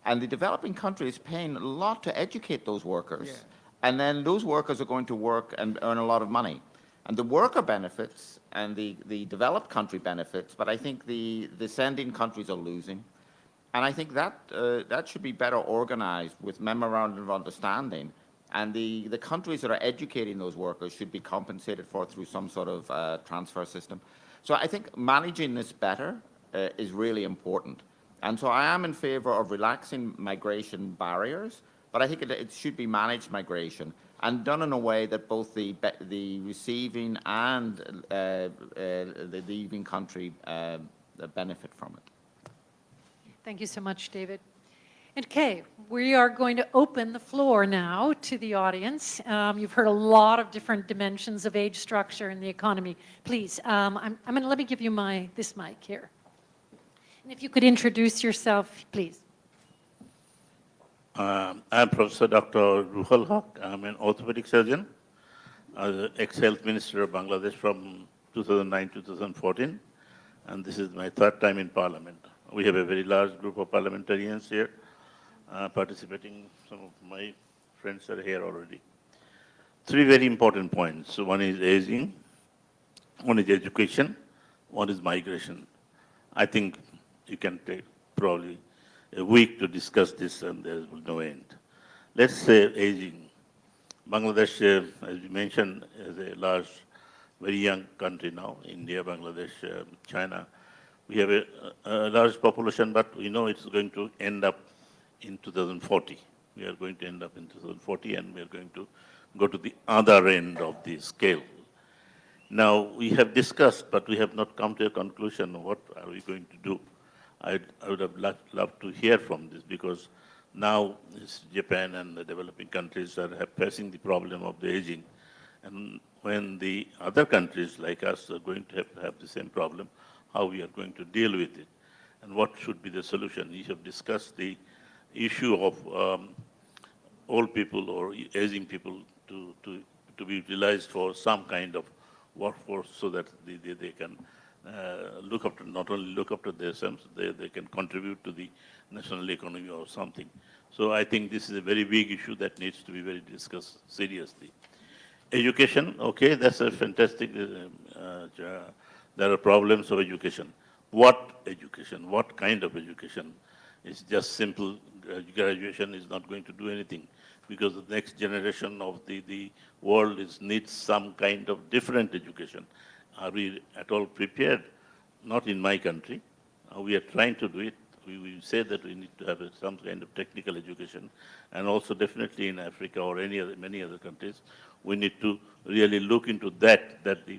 S2: And the developing countries paying a lot to educate those workers. Yeah. And then those workers are going to work and earn a lot of money. And the worker benefits and the developed country benefits, but I think the sending countries are losing. And I think that that should be better organized with memorandum of understanding. And the countries that are educating those workers should be compensated for through some sort of transfer system. So I think managing this better is really important. And so I am in favor of relaxing migration barriers, but I think it should be managed migration and done in a way that both the receiving and the leaving country benefit from it.
S1: Thank you so much, David. Okay, we are going to open the floor now to the audience. You've heard a lot of different dimensions of age structure in the economy. Please, I'm going to let me give you this mic here. And if you could introduce yourself, please.
S5: I'm Professor Dr. Ruhul Haq. I'm an orthopedic surgeon, ex-health minister of Bangladesh from 2009 to 2014, and this is my third time in Parliament. We have a very large group of parliamentarians here participating. Some of my friends are here already. Three very important points. So one is aging, one is education, one is migration. I think you can take probably a week to discuss this and there will no end. Let's say aging. Bangladesh, as you mentioned, has a large very young country now, India, Bangladesh, China. We have a large population, but we know it's going to end up in 2040. We are going to end up in 2040, and we are going to go to the other end of the scale. Now, we have discussed, but we have not come to a conclusion of what are we going to do. I would have loved to hear from this, because now Japan and the developing countries are facing the problem of the aging. And when the other countries like us are going to have the same problem, how we are going to deal with it, and what should be the solution. We have discussed the issue of old people or aging people to be utilized for some kind of workforce, so that they can look after, not only look after themselves, they can contribute to the national economy or something. So I think this is a very big issue that needs to be very discussed seriously. Education, okay, that's a fantastic, there are problems of education. What education? What kind of education? It's just simple graduation is not going to do anything, because the next generation of the world needs some kind of different education. Are we at all prepared? Not in my country. We are trying to do it. We say that we need to have some kind of technical education, and also definitely in Africa or many other countries, we need to really look into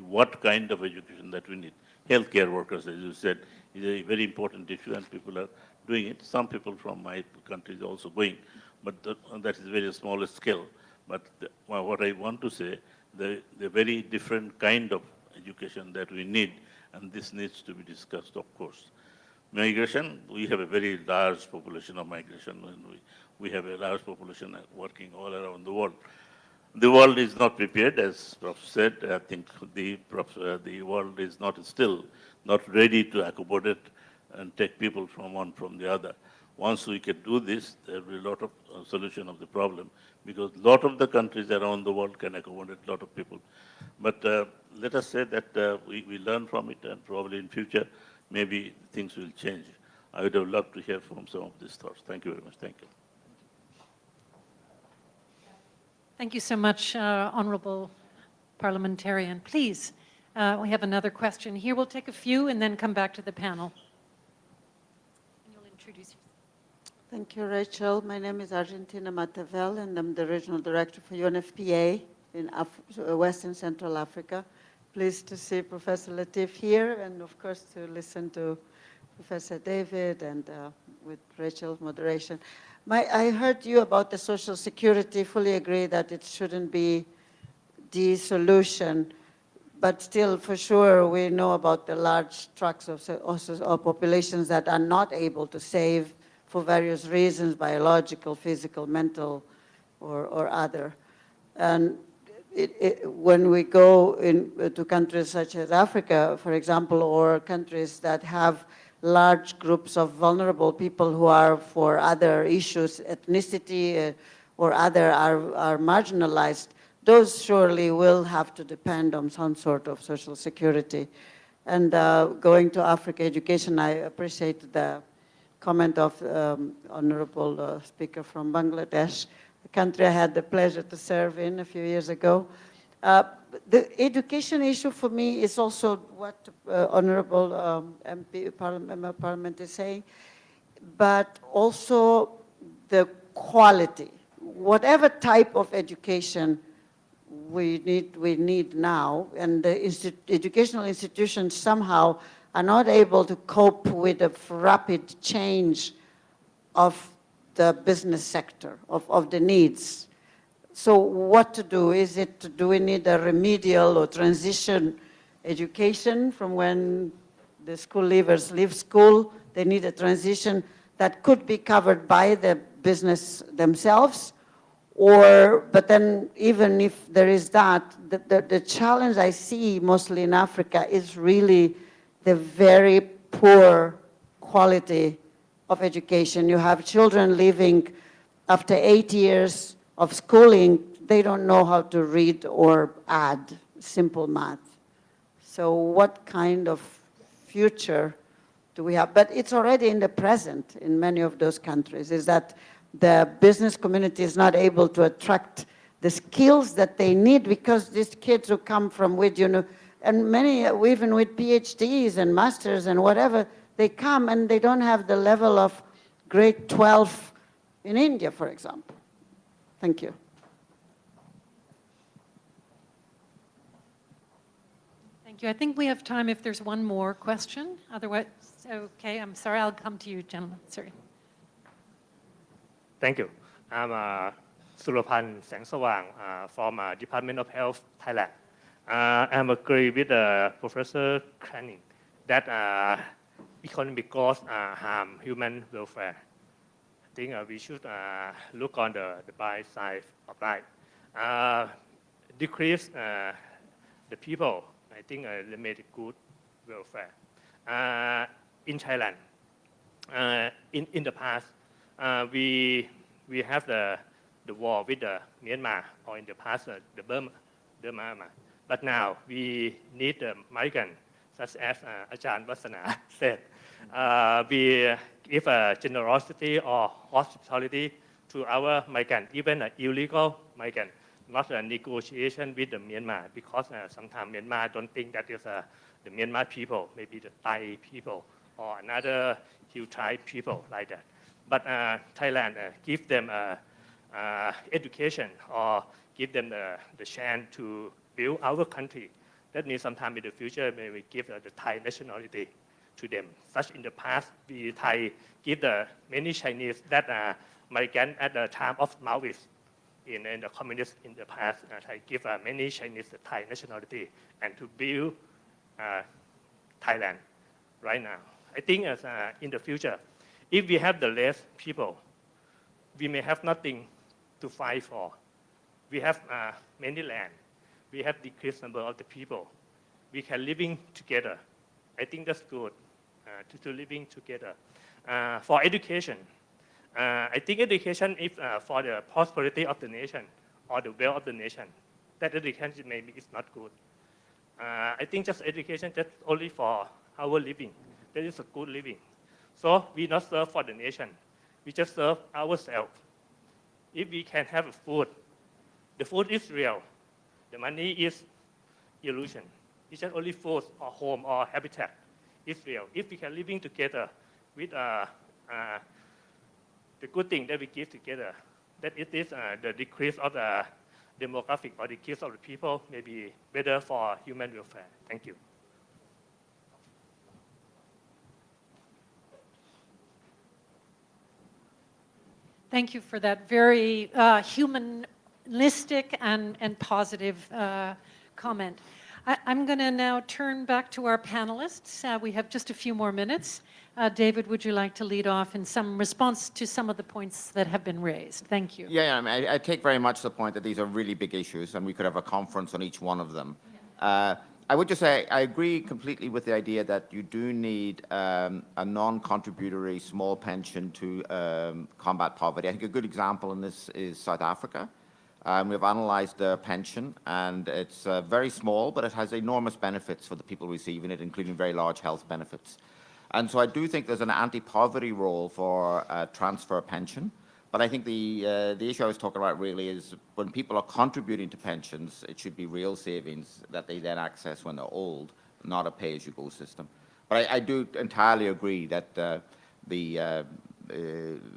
S5: what kind of education that we need. Healthcare workers, as you said, is a very important issue, and people are doing it. Some people from my country is also going, but that is very small scale. But what I want to say, the very different kind of education that we need, and this needs to be discussed, of course. Migration, we have a very large population of migration, and we have a large population working all around the world. The world is not prepared, as Prof said. I think the world is still not ready to accommodate and take people from one from the other. Once we can do this, there will be a lot of solution of the problem, because a lot of the countries around the world can accommodate a lot of people. But let us say that we learn from it, and probably in future, maybe things will change. I would have loved to hear from some of these thoughts. Thank you very much. Thank you.
S1: Thank you so much, Honorable Parliamentarian. Please, we have another question here. We'll take a few and then come back to the panel. And you'll introduce yourself.
S6: Thank you, Rachel. My name is Argentina Matavel, and I'm the Regional Director for UNFPA in Western Central Africa. Pleased to see Professor Latif here, and of course to listen to Professor David and with Rachel's moderation. I heard you about the social security, fully agree that it shouldn't be the solution, but still for sure we know about the large tracts of populations that are not able to save for various reasons, biological, physical, mental, or other. And when we go to countries such as Africa, for example, or countries that have large groups of vulnerable people who are for other issues, ethnicity or other are marginalized, those surely will have to depend on some sort of social security. And going to Africa education, I appreciate the comment of Honorable Speaker from Bangladesh, a country I had the pleasure to serve in a few years ago. The education issue for me is also what Honorable MP Parliament is saying, but also the quality. Whatever type of education we need now, and the educational institutions somehow are not able to cope with the rapid change of the business sector, of the needs. So what to do? Do we need a remedial or transition education from when the school leavers leave school? They need a transition that could be covered by the business themselves, but then even if there is that, the challenge I see mostly in Africa is really the very poor quality of education. You have children leaving after 8 years of schooling, they don't know how to read or add simple math. So what kind of future do we have? But it's already in the present in many of those countries, is that the business community is not able to attract the skills that they need, because these kids who come from WED And many, even with PhDs and masters and whatever, they come and they don't have the level of grade 12 in India, for example. Thank you.
S1: Thank you. I think we have time if there's one more question. Otherwise, okay, I'm sorry, I'll come to you, gentlemen. Sorry.
S7: Thank you. I'm Surapan Sangsawang from Department of Health, Thailand. I'm agree with Professor Cranning that economic growth harm human welfare. I think we should look on the bright side of that. Decrease the people, I think they made good welfare. In Thailand, in the past, we have the war with the Myanmar, or in the past, the Burma. But now we need the migrant, such as Ajahn Vasana said. We give generosity or hospitality to our migrant, even an illegal migrant, not a negotiation with the Myanmar, because sometimes Myanmar don't think that is the Myanmar people, maybe the Thai people or another Hill tribe people like that. But Thailand give them education or give them the chance to build our country. That means sometime in the future, maybe we give the Thai nationality to them. Such in the past, we Thai give the many Chinese that migrant at the time of Maoist in the communists in the past. Thai give many Chinese the Thai nationality and to build Thailand right now. I think as in the future, if we have the less people, we may have nothing to fight for. We have many land. We have decreased number of the people. We can living together. I think that's good to living together. For education, I think education is for the prosperity of the nation or the wealth of the nation. That education maybe is not good. I think just education just only for our living. That is a good living. So we not serve for the nation. We just serve ourselves. If we can have food, the food is real. The money is illusion. It's just only food or home or habitat. It's real. If we can living together with the good thing that we give together, that it is the decrease of the demographic or decrease of the people may be better for human welfare. Thank you.
S1: Thank you for that very humanistic and positive comment. I'm going to now turn back to our panelists. We have just a few more minutes. David, would you like to lead off in some response to some of the points that have been raised? Thank you.
S2: Yeah, I mean, I take very much the point that these are really big issues, and we could have a conference on each one of them. I would just say I agree completely with the idea that you do need a non-contributory small pension to combat poverty. I think a good example in this is South Africa. We've analyzed their pension, and it's very small, but it has enormous benefits for the people receiving it, including very large health benefits. And so I do think there's an anti-poverty role for transfer pension. But I think the issue I was talking about really is when people are contributing to pensions, it should be real savings that they then access when they're old, not a pay-as-you-go system. But I do entirely agree that the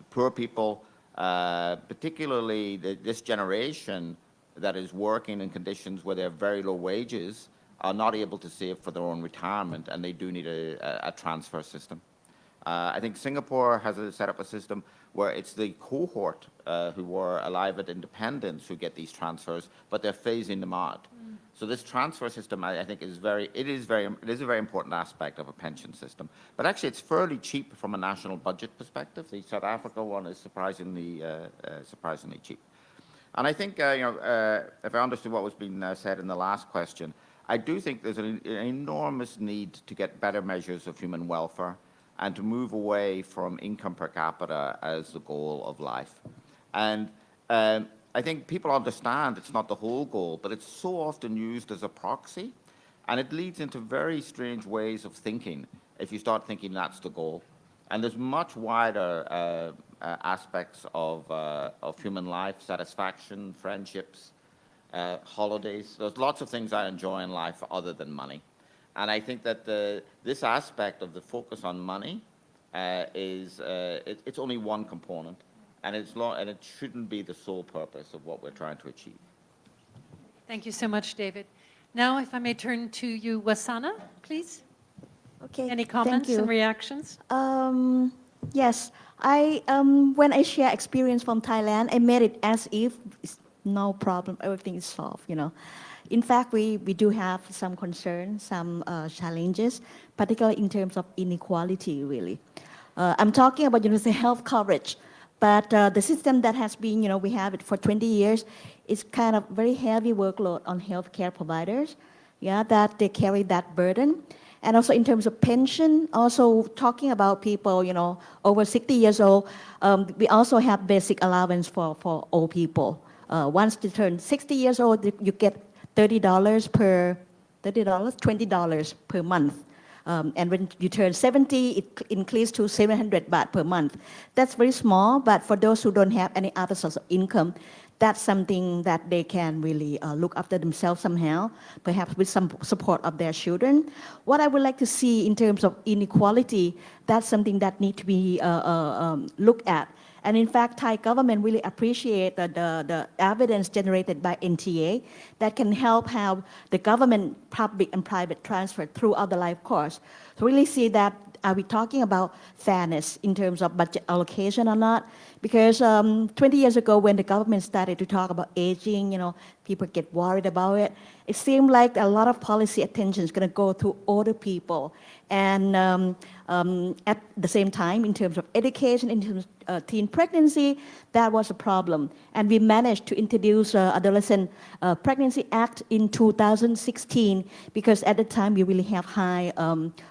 S2: poor people, particularly this generation that is working in conditions where they have very low wages, are not able to save for their own retirement, and they do need a transfer system. I think Singapore has set up a system where it's the cohort who were alive at independence who get these transfers, but they're phasing them out. So this transfer system, I think, is a very important aspect of a pension system. But actually, it's fairly cheap from a national budget perspective. The South Africa one is surprisingly cheap. And I think, if I understood what was being said in the last question, I do think there's an enormous need to get better measures of human welfare and to move away from income per capita as the goal of life. And I think people understand it's not the whole goal, but it's so often used as a proxy, and it leads into very strange ways of thinking if you start thinking that's the goal. And there's much wider aspects of human life, satisfaction, friendships, holidays. There's lots of things I enjoy in life other than money. And I think that this aspect of the focus on money it's only one component, and it shouldn't be the sole purpose of what we're trying to achieve.
S1: Thank you so much, David. Now, if I may turn to you, Wasana, please.
S4: Okay.
S1: Any
S4: thank
S1: comments
S4: you.
S1: and reactions?
S4: Yes, when I share experience from Thailand, I made it as if it's no problem, everything is solved, you know. In fact, we do have some concerns, some challenges, particularly in terms of inequality, really. I'm talking about universal health coverage, but the system that has been, we have it for 20 years, is kind of very heavy workload on healthcare providers, yeah, that they carry that burden. And also in terms of pension, also talking about people, over 60 years old, we also have basic allowance for old people. Once they turn 60 years old, you get $30 per, $20 per month. And when you turn 70, it increases to 700 baht per month. That's very small, but for those who don't have any other source of income, that's something that they can really look after themselves somehow, perhaps with some support of their children. What I would like to see in terms of inequality, that's something that needs to be looked at. And in fact, Thai government really appreciate the evidence generated by NTA that can help how the government, public and private transfer throughout the life course. To really see that, are we talking about fairness in terms of budget allocation or not? Because 20 years ago, when the government started to talk about aging, people get worried about it. It seemed like a lot of policy attention is going to go to older people. And at the same time, in terms of education, in terms of teen pregnancy, that was a problem. And we managed to introduce Adolescent Pregnancy Act in 2016 because at the time we really have high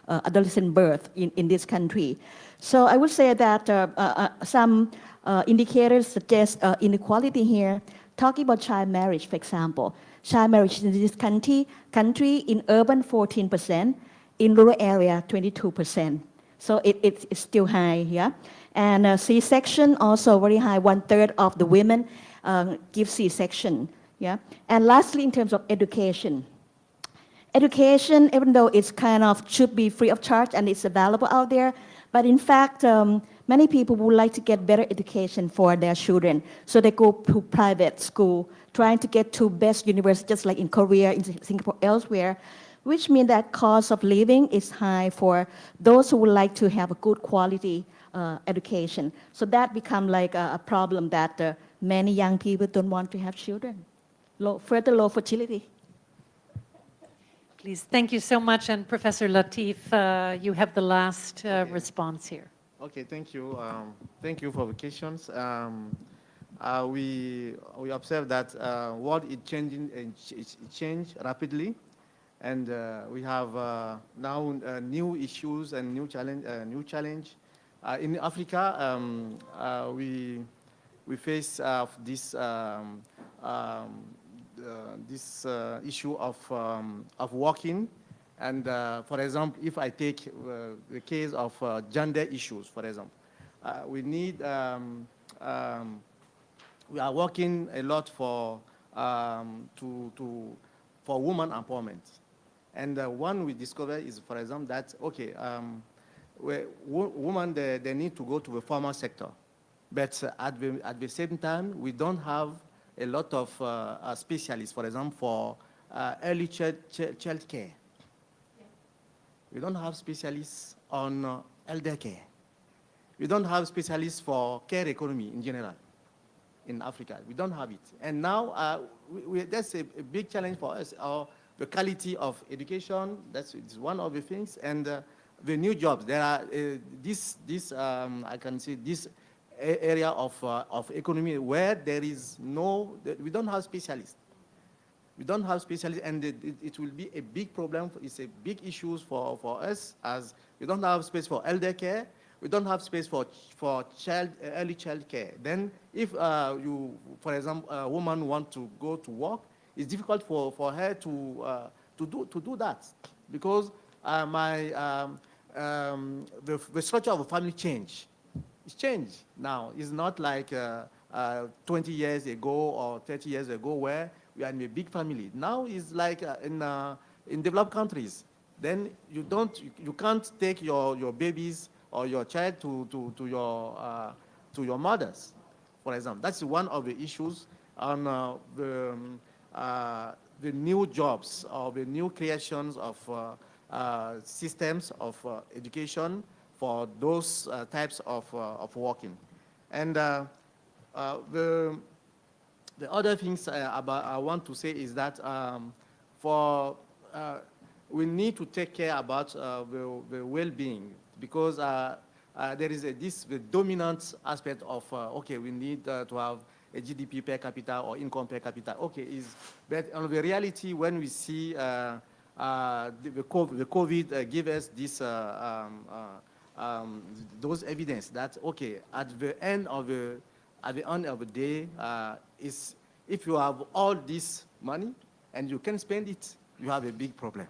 S4: adolescent birth in this country. So I would say that some indicators suggest inequality here. Talking about child marriage, for example. Child marriage in this country in urban 14%, in rural area 22%. So it's still high, yeah? And C-section also very high, 1/3 of the women give C-section, yeah? And lastly, in terms of education. Education, even though it's kind of should be free of charge and it's available out there, but in fact, many people would like to get better education for their children. So they go to private school, trying to get to best university, just like in Korea, in Singapore, elsewhere, which means that cost of living is high for those who would like to have a good quality education. So that becomes like a problem that many young people don't want to have children. Further low fertility.
S1: Please, thank you so much. And Professor Latif, you have the last response here.
S3: Okay, thank you. Thank you for the questions. We observe that world is changing and it change rapidly, and we have now new issues and new challenge. In Africa, we face this this issue of working. And for example, if I take the case of gender issues, for example, we need, we are working a lot for women empowerment. And one we discover is, for example, that, okay, women, they need to go to the formal sector. But at the same time, we don't have a lot of specialists, for example, for early child care. We don't have specialists on elder care. We don't have specialists for care economy in general in Africa. We don't have it. And now that's a big challenge for us. The quality of education, that's one of the things. And the new jobs, there are I can see this area of economy where there is we don't have specialists. We don't have specialists, and it will be a big problem. It's a big issue for us, as we don't have space for elder care. We don't have space for early child care. Then if you, for example, a woman wants to go to work, it's difficult for her to do that, because the structure of a family change. It's changed now. It's not like 20 years ago or 30 years ago where we are in a big family. Now it's like in developed countries. Then you can't take your babies or your child to your mothers, for example. That's one of the issues on the new jobs or the new creations of systems of education for those types of working. And the other things I want to say is that we need to take care about the well-being, because there is the dominant aspect of, okay, we need to have a GDP per capita or income per capita. Okay, but on the reality, when we see the COVID give us this, those evidence that, okay, at the end of the day, if you have all this money and you can spend it, you have a big problem.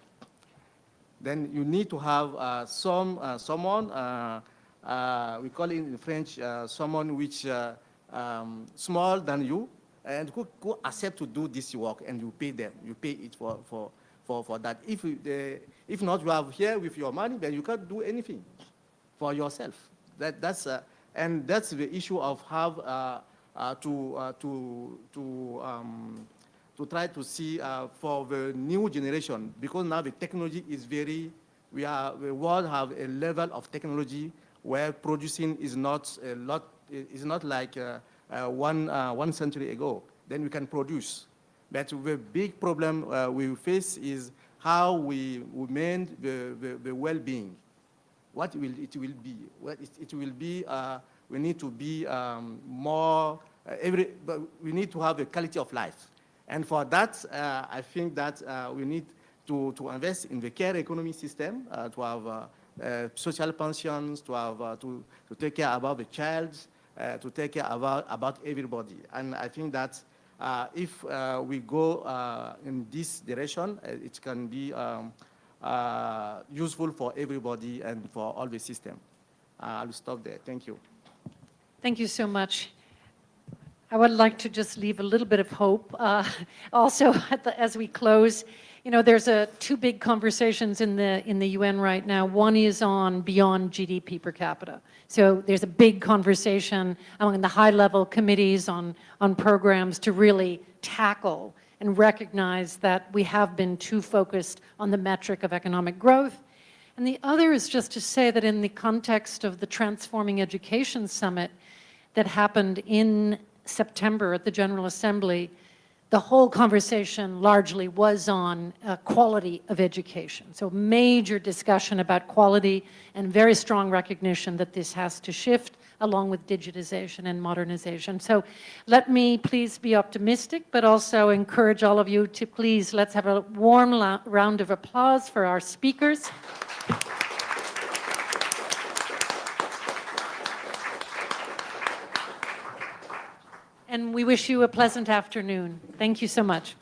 S3: Then you need to have someone, we call it in French, someone which small than you, and who accept to do this work, and you pay them. You pay it for that. If not, you have here with your money, then you can't do anything for yourself. And that's the issue of have to try to see for the new generation, because now the technology is the world have a level of technology where producing is not like one century ago. Then we can produce. But the big problem we face is how we mend the well-being. What will it will be? What it will be, we need to be more, but we need to have a quality of life. And for that, I think that we need to invest in the care economy system, to have social pensions, to have to take care about the child, to take care about everybody. And I think that if we go in this direction, it can be useful for everybody and for all the system. I'll stop there. Thank you.
S1: Thank you so much. I would like to just leave a little bit of hope. Also, as we close, there's two big conversations in the UN right now. One is on beyond GDP per capita. So there's a big conversation among the high-level committees on programs to really tackle and recognize that we have been too focused on the metric of economic growth. And the other is just to say that in the context of the Transforming Education Summit that happened in September at the General Assembly, the whole conversation largely was on quality of education. So major discussion about quality and very strong recognition that this has to shift along with digitization and modernization. So let me please be optimistic, but also encourage all of you to please, let's have a warm round of applause for our speakers. And we wish you a pleasant afternoon. Thank you so much.